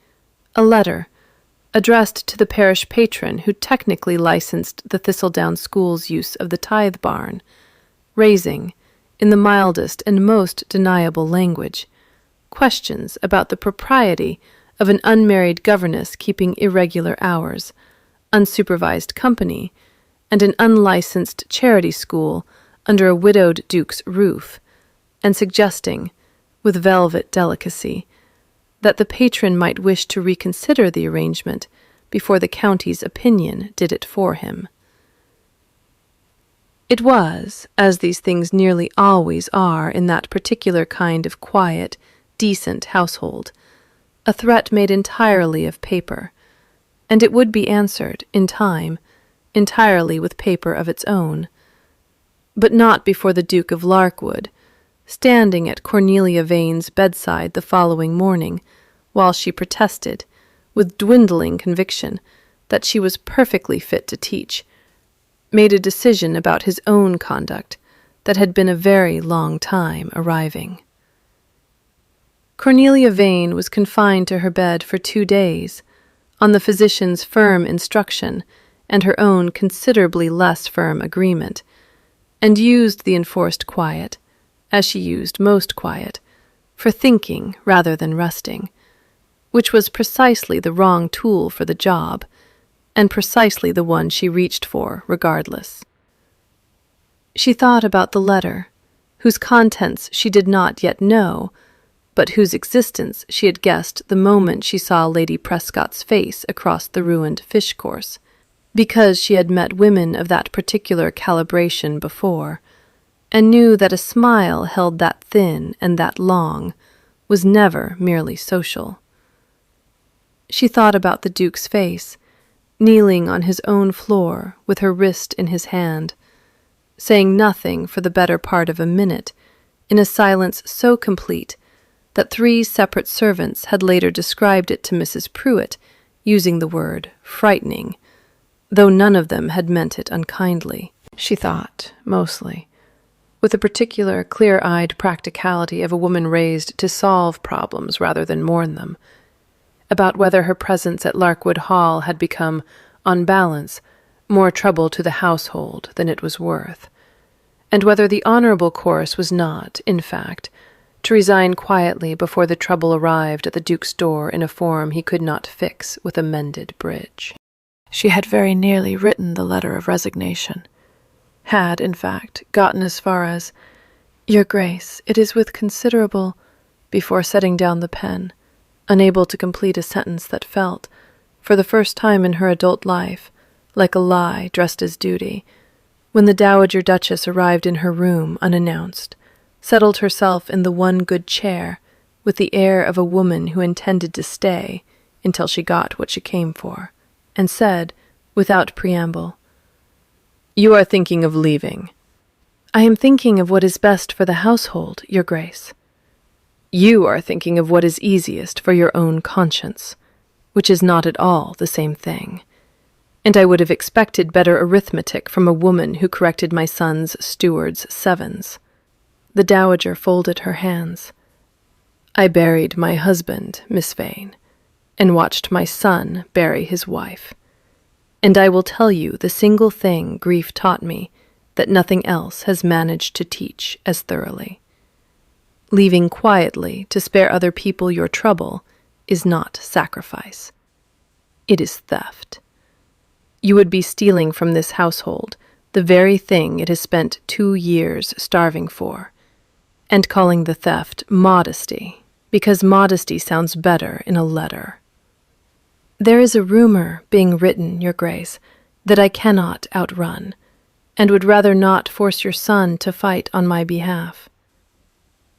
a letter addressed to the parish patron who technically licensed the Thistledown School's use of the tithe barn, raising, in the mildest and most deniable language, questions about the propriety of an unmarried governess keeping irregular hours, unsupervised company, and an unlicensed charity school under a widowed duke's roof, and suggesting, with velvet delicacy, that the patron might wish to reconsider the arrangement before the county's opinion did it for him. It was, as these things nearly always are in that particular kind of quiet, decent household, a threat made entirely of paper, and it would be answered, in time, entirely with paper of its own, but not before the Duke of Larkwood, standing at Cornelia Vane's bedside the following morning, while she protested, with dwindling conviction, that she was perfectly fit to teach, made a decision about his own conduct that had been a very long time arriving. Cornelia Vane was confined to her bed for 2 days, on the physician's firm instruction and her own considerably less firm agreement, and used the enforced quiet, as she used most quiet, for thinking rather than resting, which was precisely the wrong tool for the job, and precisely the one she reached for regardless. She thought about the letter, whose contents she did not yet know, but whose existence she had guessed the moment she saw Lady Prescott's face across the ruined fish course, because she had met women of that particular calibration before, and knew that a smile held that thin and that long was never merely social. She thought about the Duke's face, kneeling on his own floor with her wrist in his hand, saying nothing for the better part of a minute in a silence so complete that 3 separate servants had later described it to Mrs. Pruitt using the word frightening, though none of them had meant it unkindly. She thought, mostly, with the particular clear-eyed practicality of a woman raised to solve problems rather than mourn them, about whether her presence at Larkwood Hall had become, on balance, more trouble to the household than it was worth, and whether the honorable course was not, in fact, to resign quietly before the trouble arrived at the Duke's door in a form he could not fix with a mended bridge. She had very nearly written the letter of resignation, had, in fact, gotten as far as, "Your Grace, it is with considerable," before setting down the pen, unable to complete a sentence that felt, for the first time in her adult life, like a lie dressed as duty, when the Dowager Duchess arrived in her room unannounced, settled herself in the one good chair with the air of a woman who intended to stay until she got what she came for, and said, without preamble, "You are thinking of leaving." "I am thinking of what is best for the household, Your Grace." "You are thinking of what is easiest for your own conscience, which is not at all the same thing. And I would have expected better arithmetic from a woman who corrected my son's steward's 7s. The Dowager folded her hands. "I buried my husband, Miss Vane, and watched my son bury his wife. And I will tell you the single thing grief taught me that nothing else has managed to teach as thoroughly. Leaving quietly to spare other people your trouble is not sacrifice. It is theft. You would be stealing from this household the very thing it has spent 2 years starving for, and calling the theft modesty, because modesty sounds better in a letter. There is a rumor being written, Your Grace, that I cannot outrun, and would rather not force your son to fight on my behalf."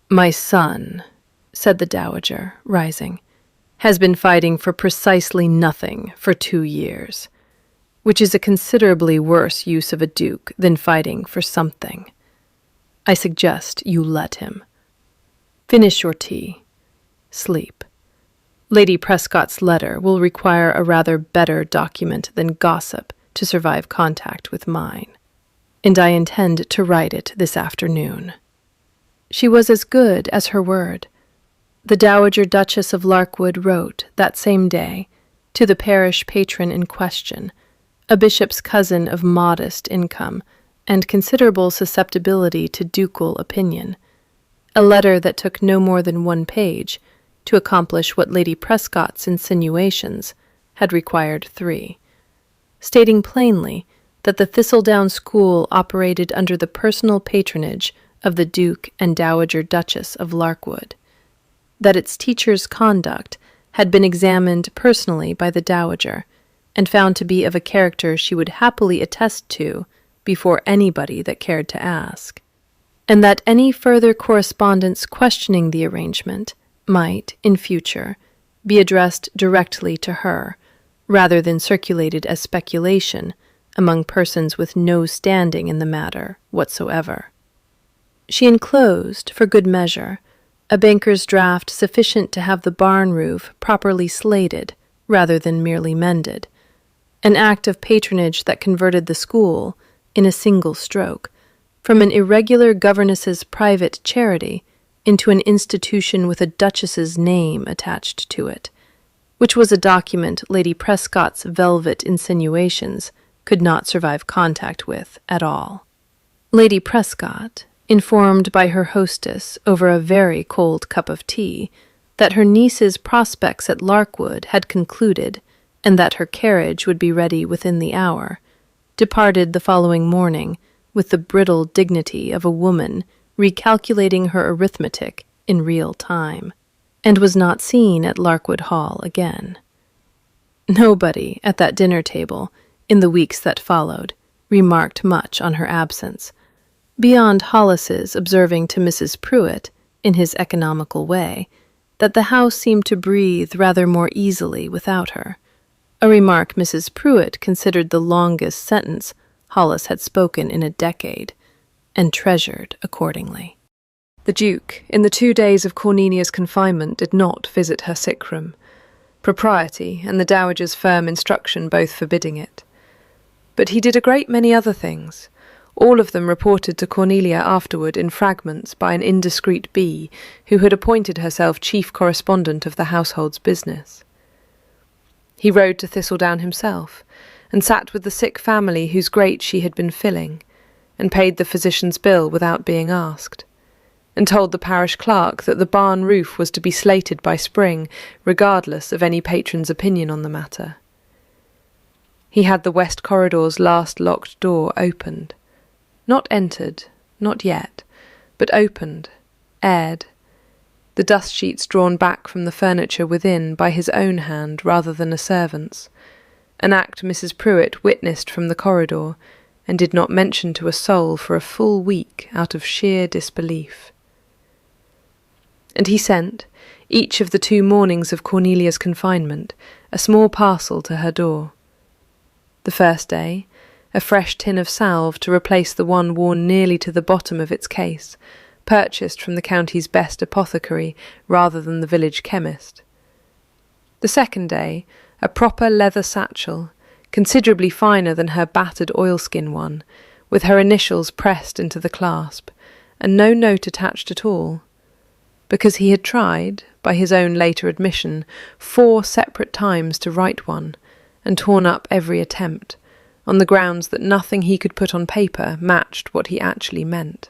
"My son," said the Dowager, rising, "has been fighting for precisely nothing for 2 years, which is a considerably worse use of a duke than fighting for something. I suggest you let him. Finish your tea. Sleep. Lady Prescott's letter will require a rather better document than gossip to survive contact with mine, and I intend to write it this afternoon." She was as good as her word. The Dowager Duchess of Larkwood wrote, that same day, to the parish patron in question, a bishop's cousin of modest income and considerable susceptibility to ducal opinion, a letter that took no more than 1 page to accomplish what Lady Prescott's insinuations had required 3, stating plainly that the Thistledown School operated under the personal patronage of the Duke and Dowager Duchess of Larkwood, that its teachers' conduct had been examined personally by the Dowager, and found to be of a character she would happily attest to before anybody that cared to ask, and that any further correspondence questioning the arrangement might, in future, be addressed directly to her, rather than circulated as speculation among persons with no standing in the matter whatsoever. She enclosed, for good measure, a banker's draft sufficient to have the barn roof properly slated rather than merely mended, an act of patronage that converted the school, in a single stroke, from an irregular governess's private charity into an institution with a duchess's name attached to it, which was a document Lady Prescott's velvet insinuations could not survive contact with at all. Lady Prescott, informed by her hostess over a very cold cup of tea that her niece's prospects at Larkwood had concluded and that her carriage would be ready within the hour, departed the following morning with the brittle dignity of a woman recalculating her arithmetic in real time, and was not seen at Larkwood Hall again. Nobody at that dinner table, in the weeks that followed, remarked much on her absence, beyond Hollis's observing to Mrs. Pruitt, in his economical way, that the house seemed to breathe rather more easily without her, a remark Mrs. Pruitt considered the longest sentence Hollis had spoken in a decade, and treasured accordingly. The Duke, in the 2 days of Cornelia's confinement, did not visit her sick room, propriety and the Dowager's firm instruction both forbidding it. But he did a great many other things, all of them reported to Cornelia afterward in fragments by an indiscreet bee who had appointed herself chief correspondent of the household's business. He rode to Thistledown himself, and sat with the sick family whose grate she had been filling, and paid the physician's bill without being asked, and told the parish clerk that the barn roof was to be slated by spring, regardless of any patron's opinion on the matter. He had the west corridor's last locked door opened. Not entered, not yet, but opened, aired, the dust sheets drawn back from the furniture within by his own hand rather than a servant's, an act Mrs. Pruitt witnessed from the corridor, and did not mention to a soul for a full week out of sheer disbelief. And he sent, each of the 2 mornings of Cornelia's confinement, a small parcel to her door. The first day, a fresh tin of salve to replace the one worn nearly to the bottom of its case, purchased from the county's best apothecary rather than the village chemist. The second day, a proper leather satchel, considerably finer than her battered oilskin one, with her initials pressed into the clasp, and no note attached at all, because he had tried, by his own later admission, 4 separate times to write one, and torn up every attempt, on the grounds that nothing he could put on paper matched what he actually meant.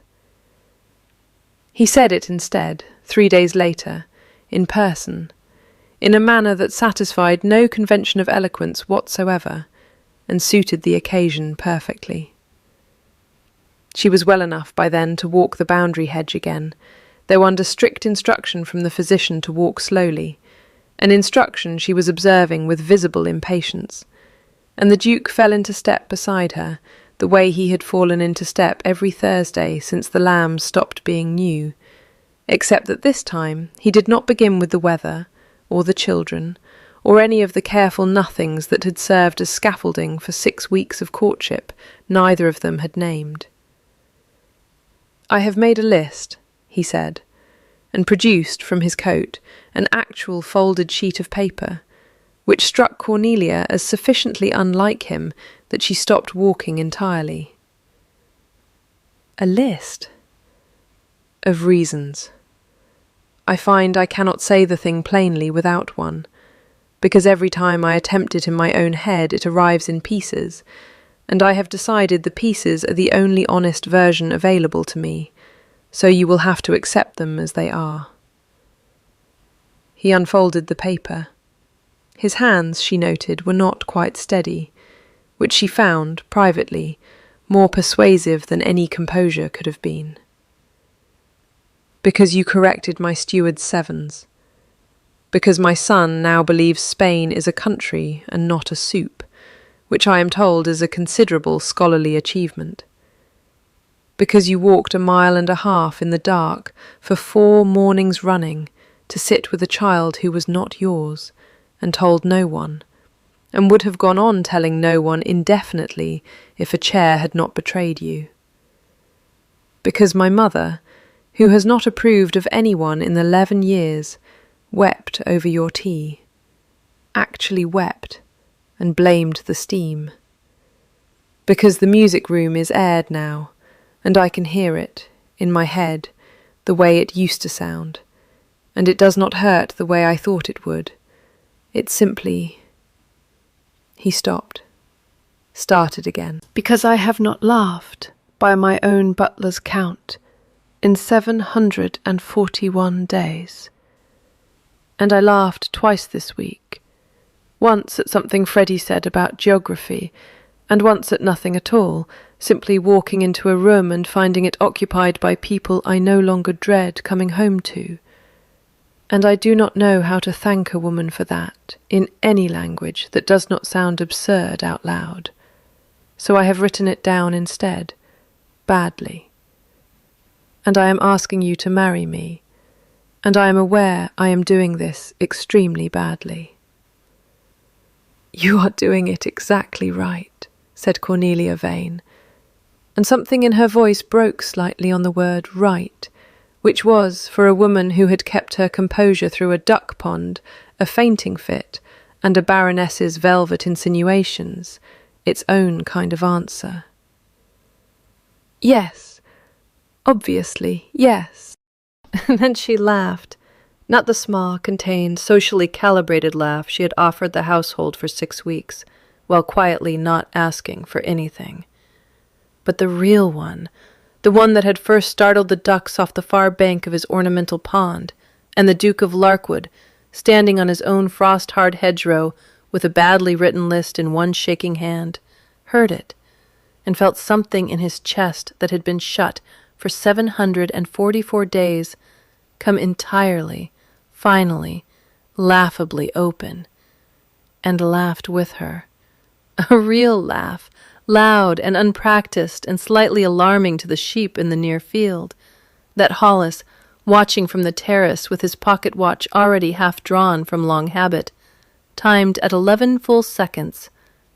He said it instead, 3 days later, in person, in a manner that satisfied no convention of eloquence whatsoever, and suited the occasion perfectly. She was well enough by then to walk the boundary hedge again, though under strict instruction from the physician to walk slowly, an instruction she was observing with visible impatience, and the Duke fell into step beside her, the way he had fallen into step every Thursday since the lambs stopped being new, except that this time he did not begin with the weather, or the children, or any of the careful nothings that had served as scaffolding for 6 weeks of courtship neither of them had named. "I have made a list," he said, and produced from his coat an actual folded sheet of paper, which struck Cornelia as sufficiently unlike him that she stopped walking entirely. A list? Of reasons. I find I cannot say the thing plainly without one, because every time I attempt it in my own head it arrives in pieces, and I have decided the pieces are the only honest version available to me, so you will have to accept them as they are. He unfolded the paper. His hands, she noted, were not quite steady, which she found, privately, more persuasive than any composure could have been. "Because you corrected my steward's sevens. Because my son now believes Spain is a country and not a soup, which I am told is a considerable scholarly achievement. Because you walked 1.5 miles in the dark for 4 mornings running to sit with a child who was not yours, and told no one, and would have gone on telling no one indefinitely if a chair had not betrayed you. Because my mother, who has not approved of anyone in 11 years, wept over your tea, actually wept, and blamed the steam. Because the music room is aired now, and I can hear it, in my head, the way it used to sound, and it does not hurt the way I thought it would. It simply—" He stopped, started again. "Because I have not laughed, by my own butler's count, in 741 days. And I laughed twice this week, once at something Freddie said about geography, and once at nothing at all, simply walking into a room and finding it occupied by people I no longer dread coming home to. And I do not know how to thank a woman for that, in any language that does not sound absurd out loud. So I have written it down instead, badly. And I am asking you to marry me, and I am aware I am doing this extremely badly." "You are doing it exactly right," said Cornelia Vane, and something in her voice broke slightly on the word right, which was, for a woman who had kept her composure through a duck pond, a fainting fit, and a baroness's velvet insinuations, its own kind of answer. "Yes, obviously, yes." And then she laughed, not the small, contained, socially calibrated laugh she had offered the household for 6 weeks, while quietly not asking for anything, but the real one, the one that had first startled the ducks off the far bank of his ornamental pond, and the Duke of Larkwood, standing on his own frost-hard hedgerow with a badly written list in one shaking hand, heard it, and felt something in his chest that had been shut for 744 days come entirely, finally, laughably open, and laughed with her. A real laugh, loud and unpracticed and slightly alarming to the sheep in the near field, that Hollis, watching from the terrace with his pocket watch already half drawn from long habit, timed at 11 full seconds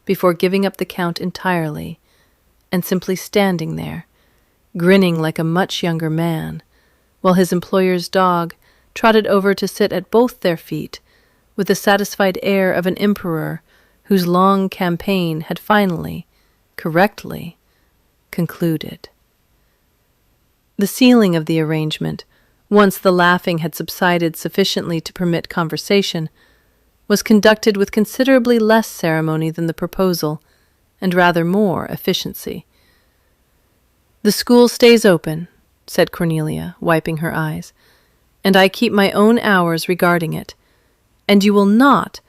before giving up the count entirely, and simply standing there, grinning like a much younger man, while his employer's dog trotted over to sit at both their feet with the satisfied air of an emperor whose long campaign had finally, correctly, concluded. The sealing of the arrangement, once the laughing had subsided sufficiently to permit conversation, was conducted with considerably less ceremony than the proposal, and rather more efficiency. "The school stays open," said Cornelia, wiping her eyes, "and I keep my own hours regarding it, and you will not,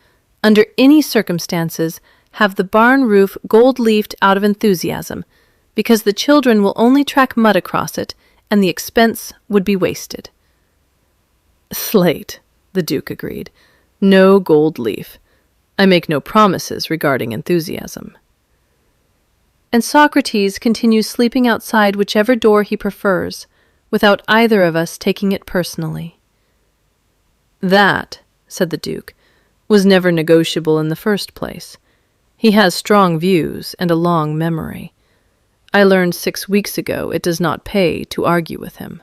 under any circumstances, have the barn roof gold-leafed out of enthusiasm, because the children will only track mud across it, and the expense would be wasted." "Slate," the Duke agreed. "No gold leaf. I make no promises regarding enthusiasm." And Socrates continues sleeping outside whichever door he prefers, without either of us taking it personally. "That," said the Duke, "was never negotiable in the first place. He has strong views and a long memory. I learned 6 weeks ago it does not pay to argue with him."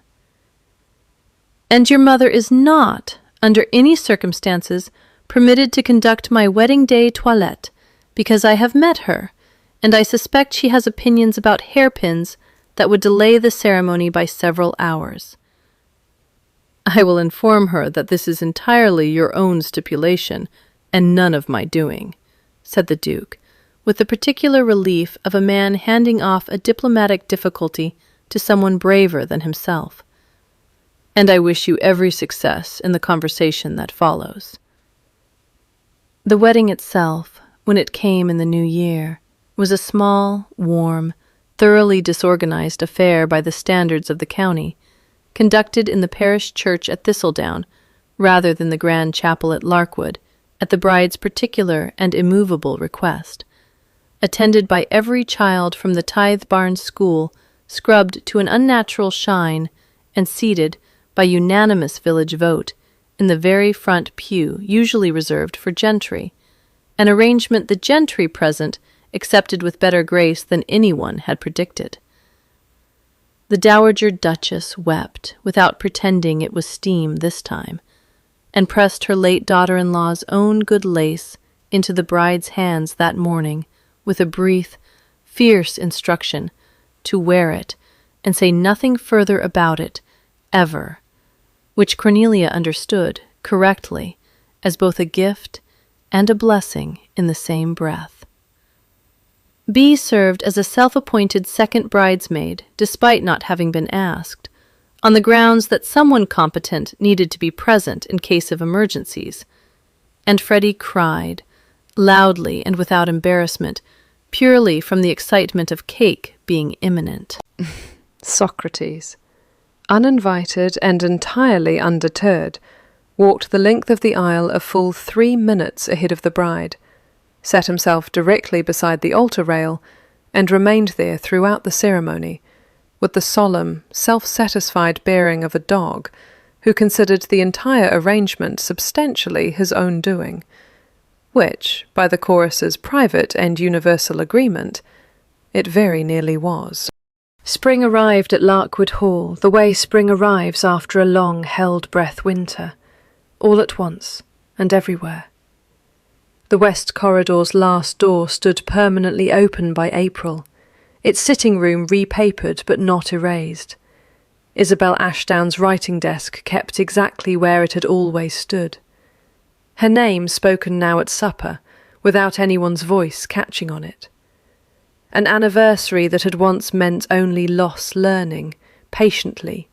"And your mother is not, under any circumstances, permitted to conduct my wedding day toilette, because I have met her, and I suspect she has opinions about hairpins that would delay the ceremony by several hours." "I will inform her that this is entirely your own stipulation, and none of my doing," said the Duke, with the particular relief of a man handing off a diplomatic difficulty to someone braver than himself. "And I wish you every success in the conversation that follows." The wedding itself, when it came in the new year, was a small, warm, thoroughly disorganized affair by the standards of the county, conducted in the parish church at Thistledown, rather than the grand chapel at Larkwood, at the bride's particular and immovable request, attended by every child from the Tithe Barn School, scrubbed to an unnatural shine, and seated, by unanimous village vote, in the very front pew usually reserved for gentry, an arrangement the gentry present accepted with better grace than anyone had predicted. The Dowager Duchess wept without pretending it was steam this time, and pressed her late daughter-in-law's own good lace into the bride's hands that morning with a brief, fierce instruction to wear it and say nothing further about it, ever, which Cornelia understood correctly as both a gift and a blessing in the same breath. Bee served as a self-appointed second bridesmaid, despite not having been asked, on the grounds that someone competent needed to be present in case of emergencies, and Freddie cried, loudly and without embarrassment, purely from the excitement of cake being imminent. Socrates, uninvited and entirely undeterred, walked the length of the aisle a full 3 minutes ahead of the bride, sat himself directly beside the altar rail, and remained there throughout the ceremony, with the solemn, self-satisfied bearing of a dog, who considered the entire arrangement substantially his own doing, which, by the chorus's private and universal agreement, it very nearly was. Spring arrived at Larkwood Hall the way spring arrives after a long held-breath winter, all at once and everywhere. The west corridor's last door stood permanently open by April, its sitting room repapered but not erased. Isabel Ashdown's writing desk kept exactly where it had always stood. Her name spoken now at supper, without anyone's voice catching on it. An anniversary that had once meant only loss learning, patiently,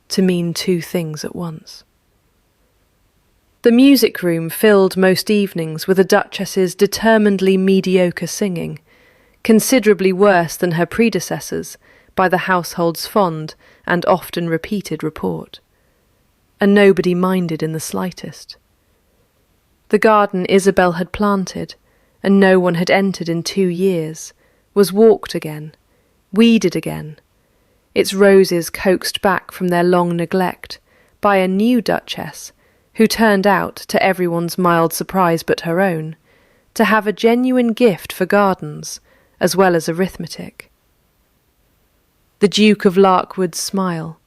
to mean two things at once. The music room filled most evenings with the Duchess's determinedly mediocre singing, considerably worse than her predecessors by the household's fond and often repeated report. And nobody minded in the slightest. The garden Isabel had planted, and no one had entered in 2 years, was walked again, weeded again, its roses coaxed back from their long neglect by a new Duchess who turned out, to everyone's mild surprise but her own, to have a genuine gift for gardens as well as arithmetic. The Duke of Larkwood's smile,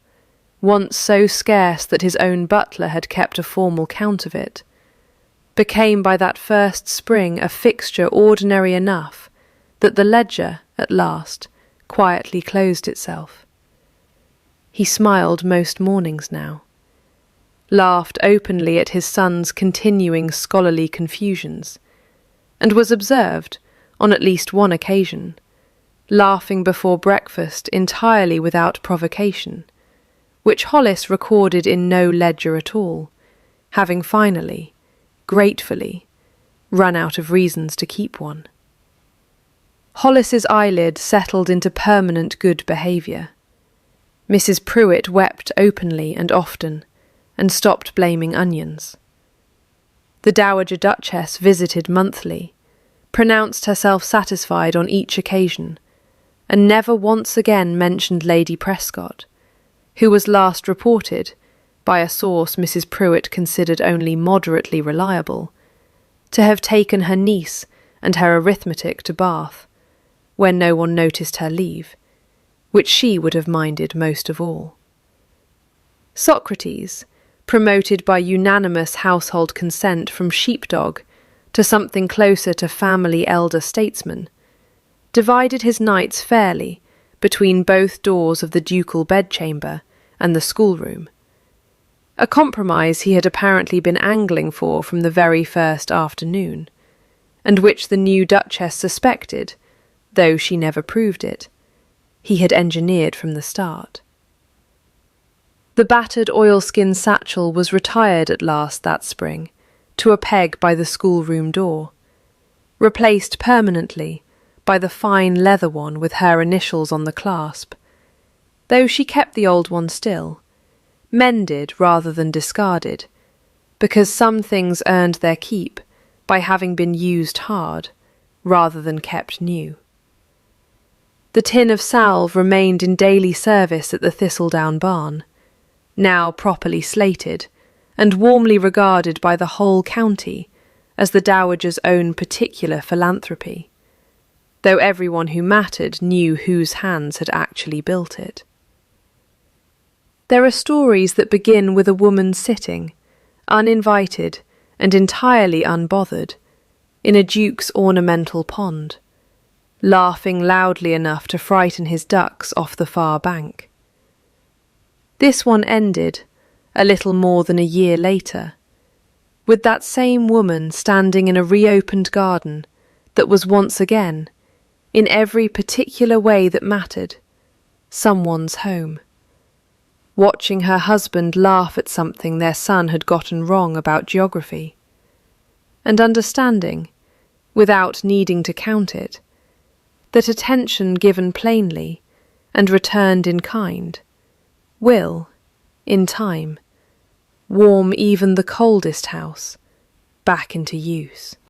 once so scarce that his own butler had kept a formal count of it, became by that first spring a fixture ordinary enough that the ledger, at last, quietly closed itself. He smiled most mornings now, laughed openly at his son's continuing scholarly confusions, and was observed, on at least one occasion, laughing before breakfast entirely without provocation, which Hollis recorded in no ledger at all, having finally, gratefully, run out of reasons to keep one. Hollis's eyelid settled into permanent good behaviour. Mrs. Pruitt wept openly and often, and stopped blaming onions. The Dowager Duchess visited monthly, pronounced herself satisfied on each occasion, and never once again mentioned Lady Prescott, who was last reported, by a source Mrs. Pruitt considered only moderately reliable, to have taken her niece and her arithmetic to Bath, when no one noticed her leave, which she would have minded most of all. Socrates, promoted by unanimous household consent from sheepdog to something closer to family elder statesman, divided his nights fairly between both doors of the ducal bedchamber and the schoolroom, a compromise he had apparently been angling for from the very first afternoon, and which the new Duchess suspected, though she never proved it, he had engineered from the start. The battered oilskin satchel was retired at last that spring to a peg by the schoolroom door, replaced permanently by the fine leather one with her initials on the clasp, though she kept the old one still, mended rather than discarded, because some things earned their keep by having been used hard rather than kept new. The tin of salve remained in daily service at the Thistledown barn, now properly slated, and warmly regarded by the whole county as the Dowager's own particular philanthropy, though everyone who mattered knew whose hands had actually built it. There are stories that begin with a woman sitting, uninvited and entirely unbothered, in a duke's ornamental pond, laughing loudly enough to frighten his ducks off the far bank. This one ended, a little more than a year later, with that same woman standing in a reopened garden that was once again, in every particular way that mattered, someone's home, watching her husband laugh at something their son had gotten wrong about geography, and understanding, without needing to count it, that attention given plainly and returned in kind will, in time, warm even the coldest house back into use.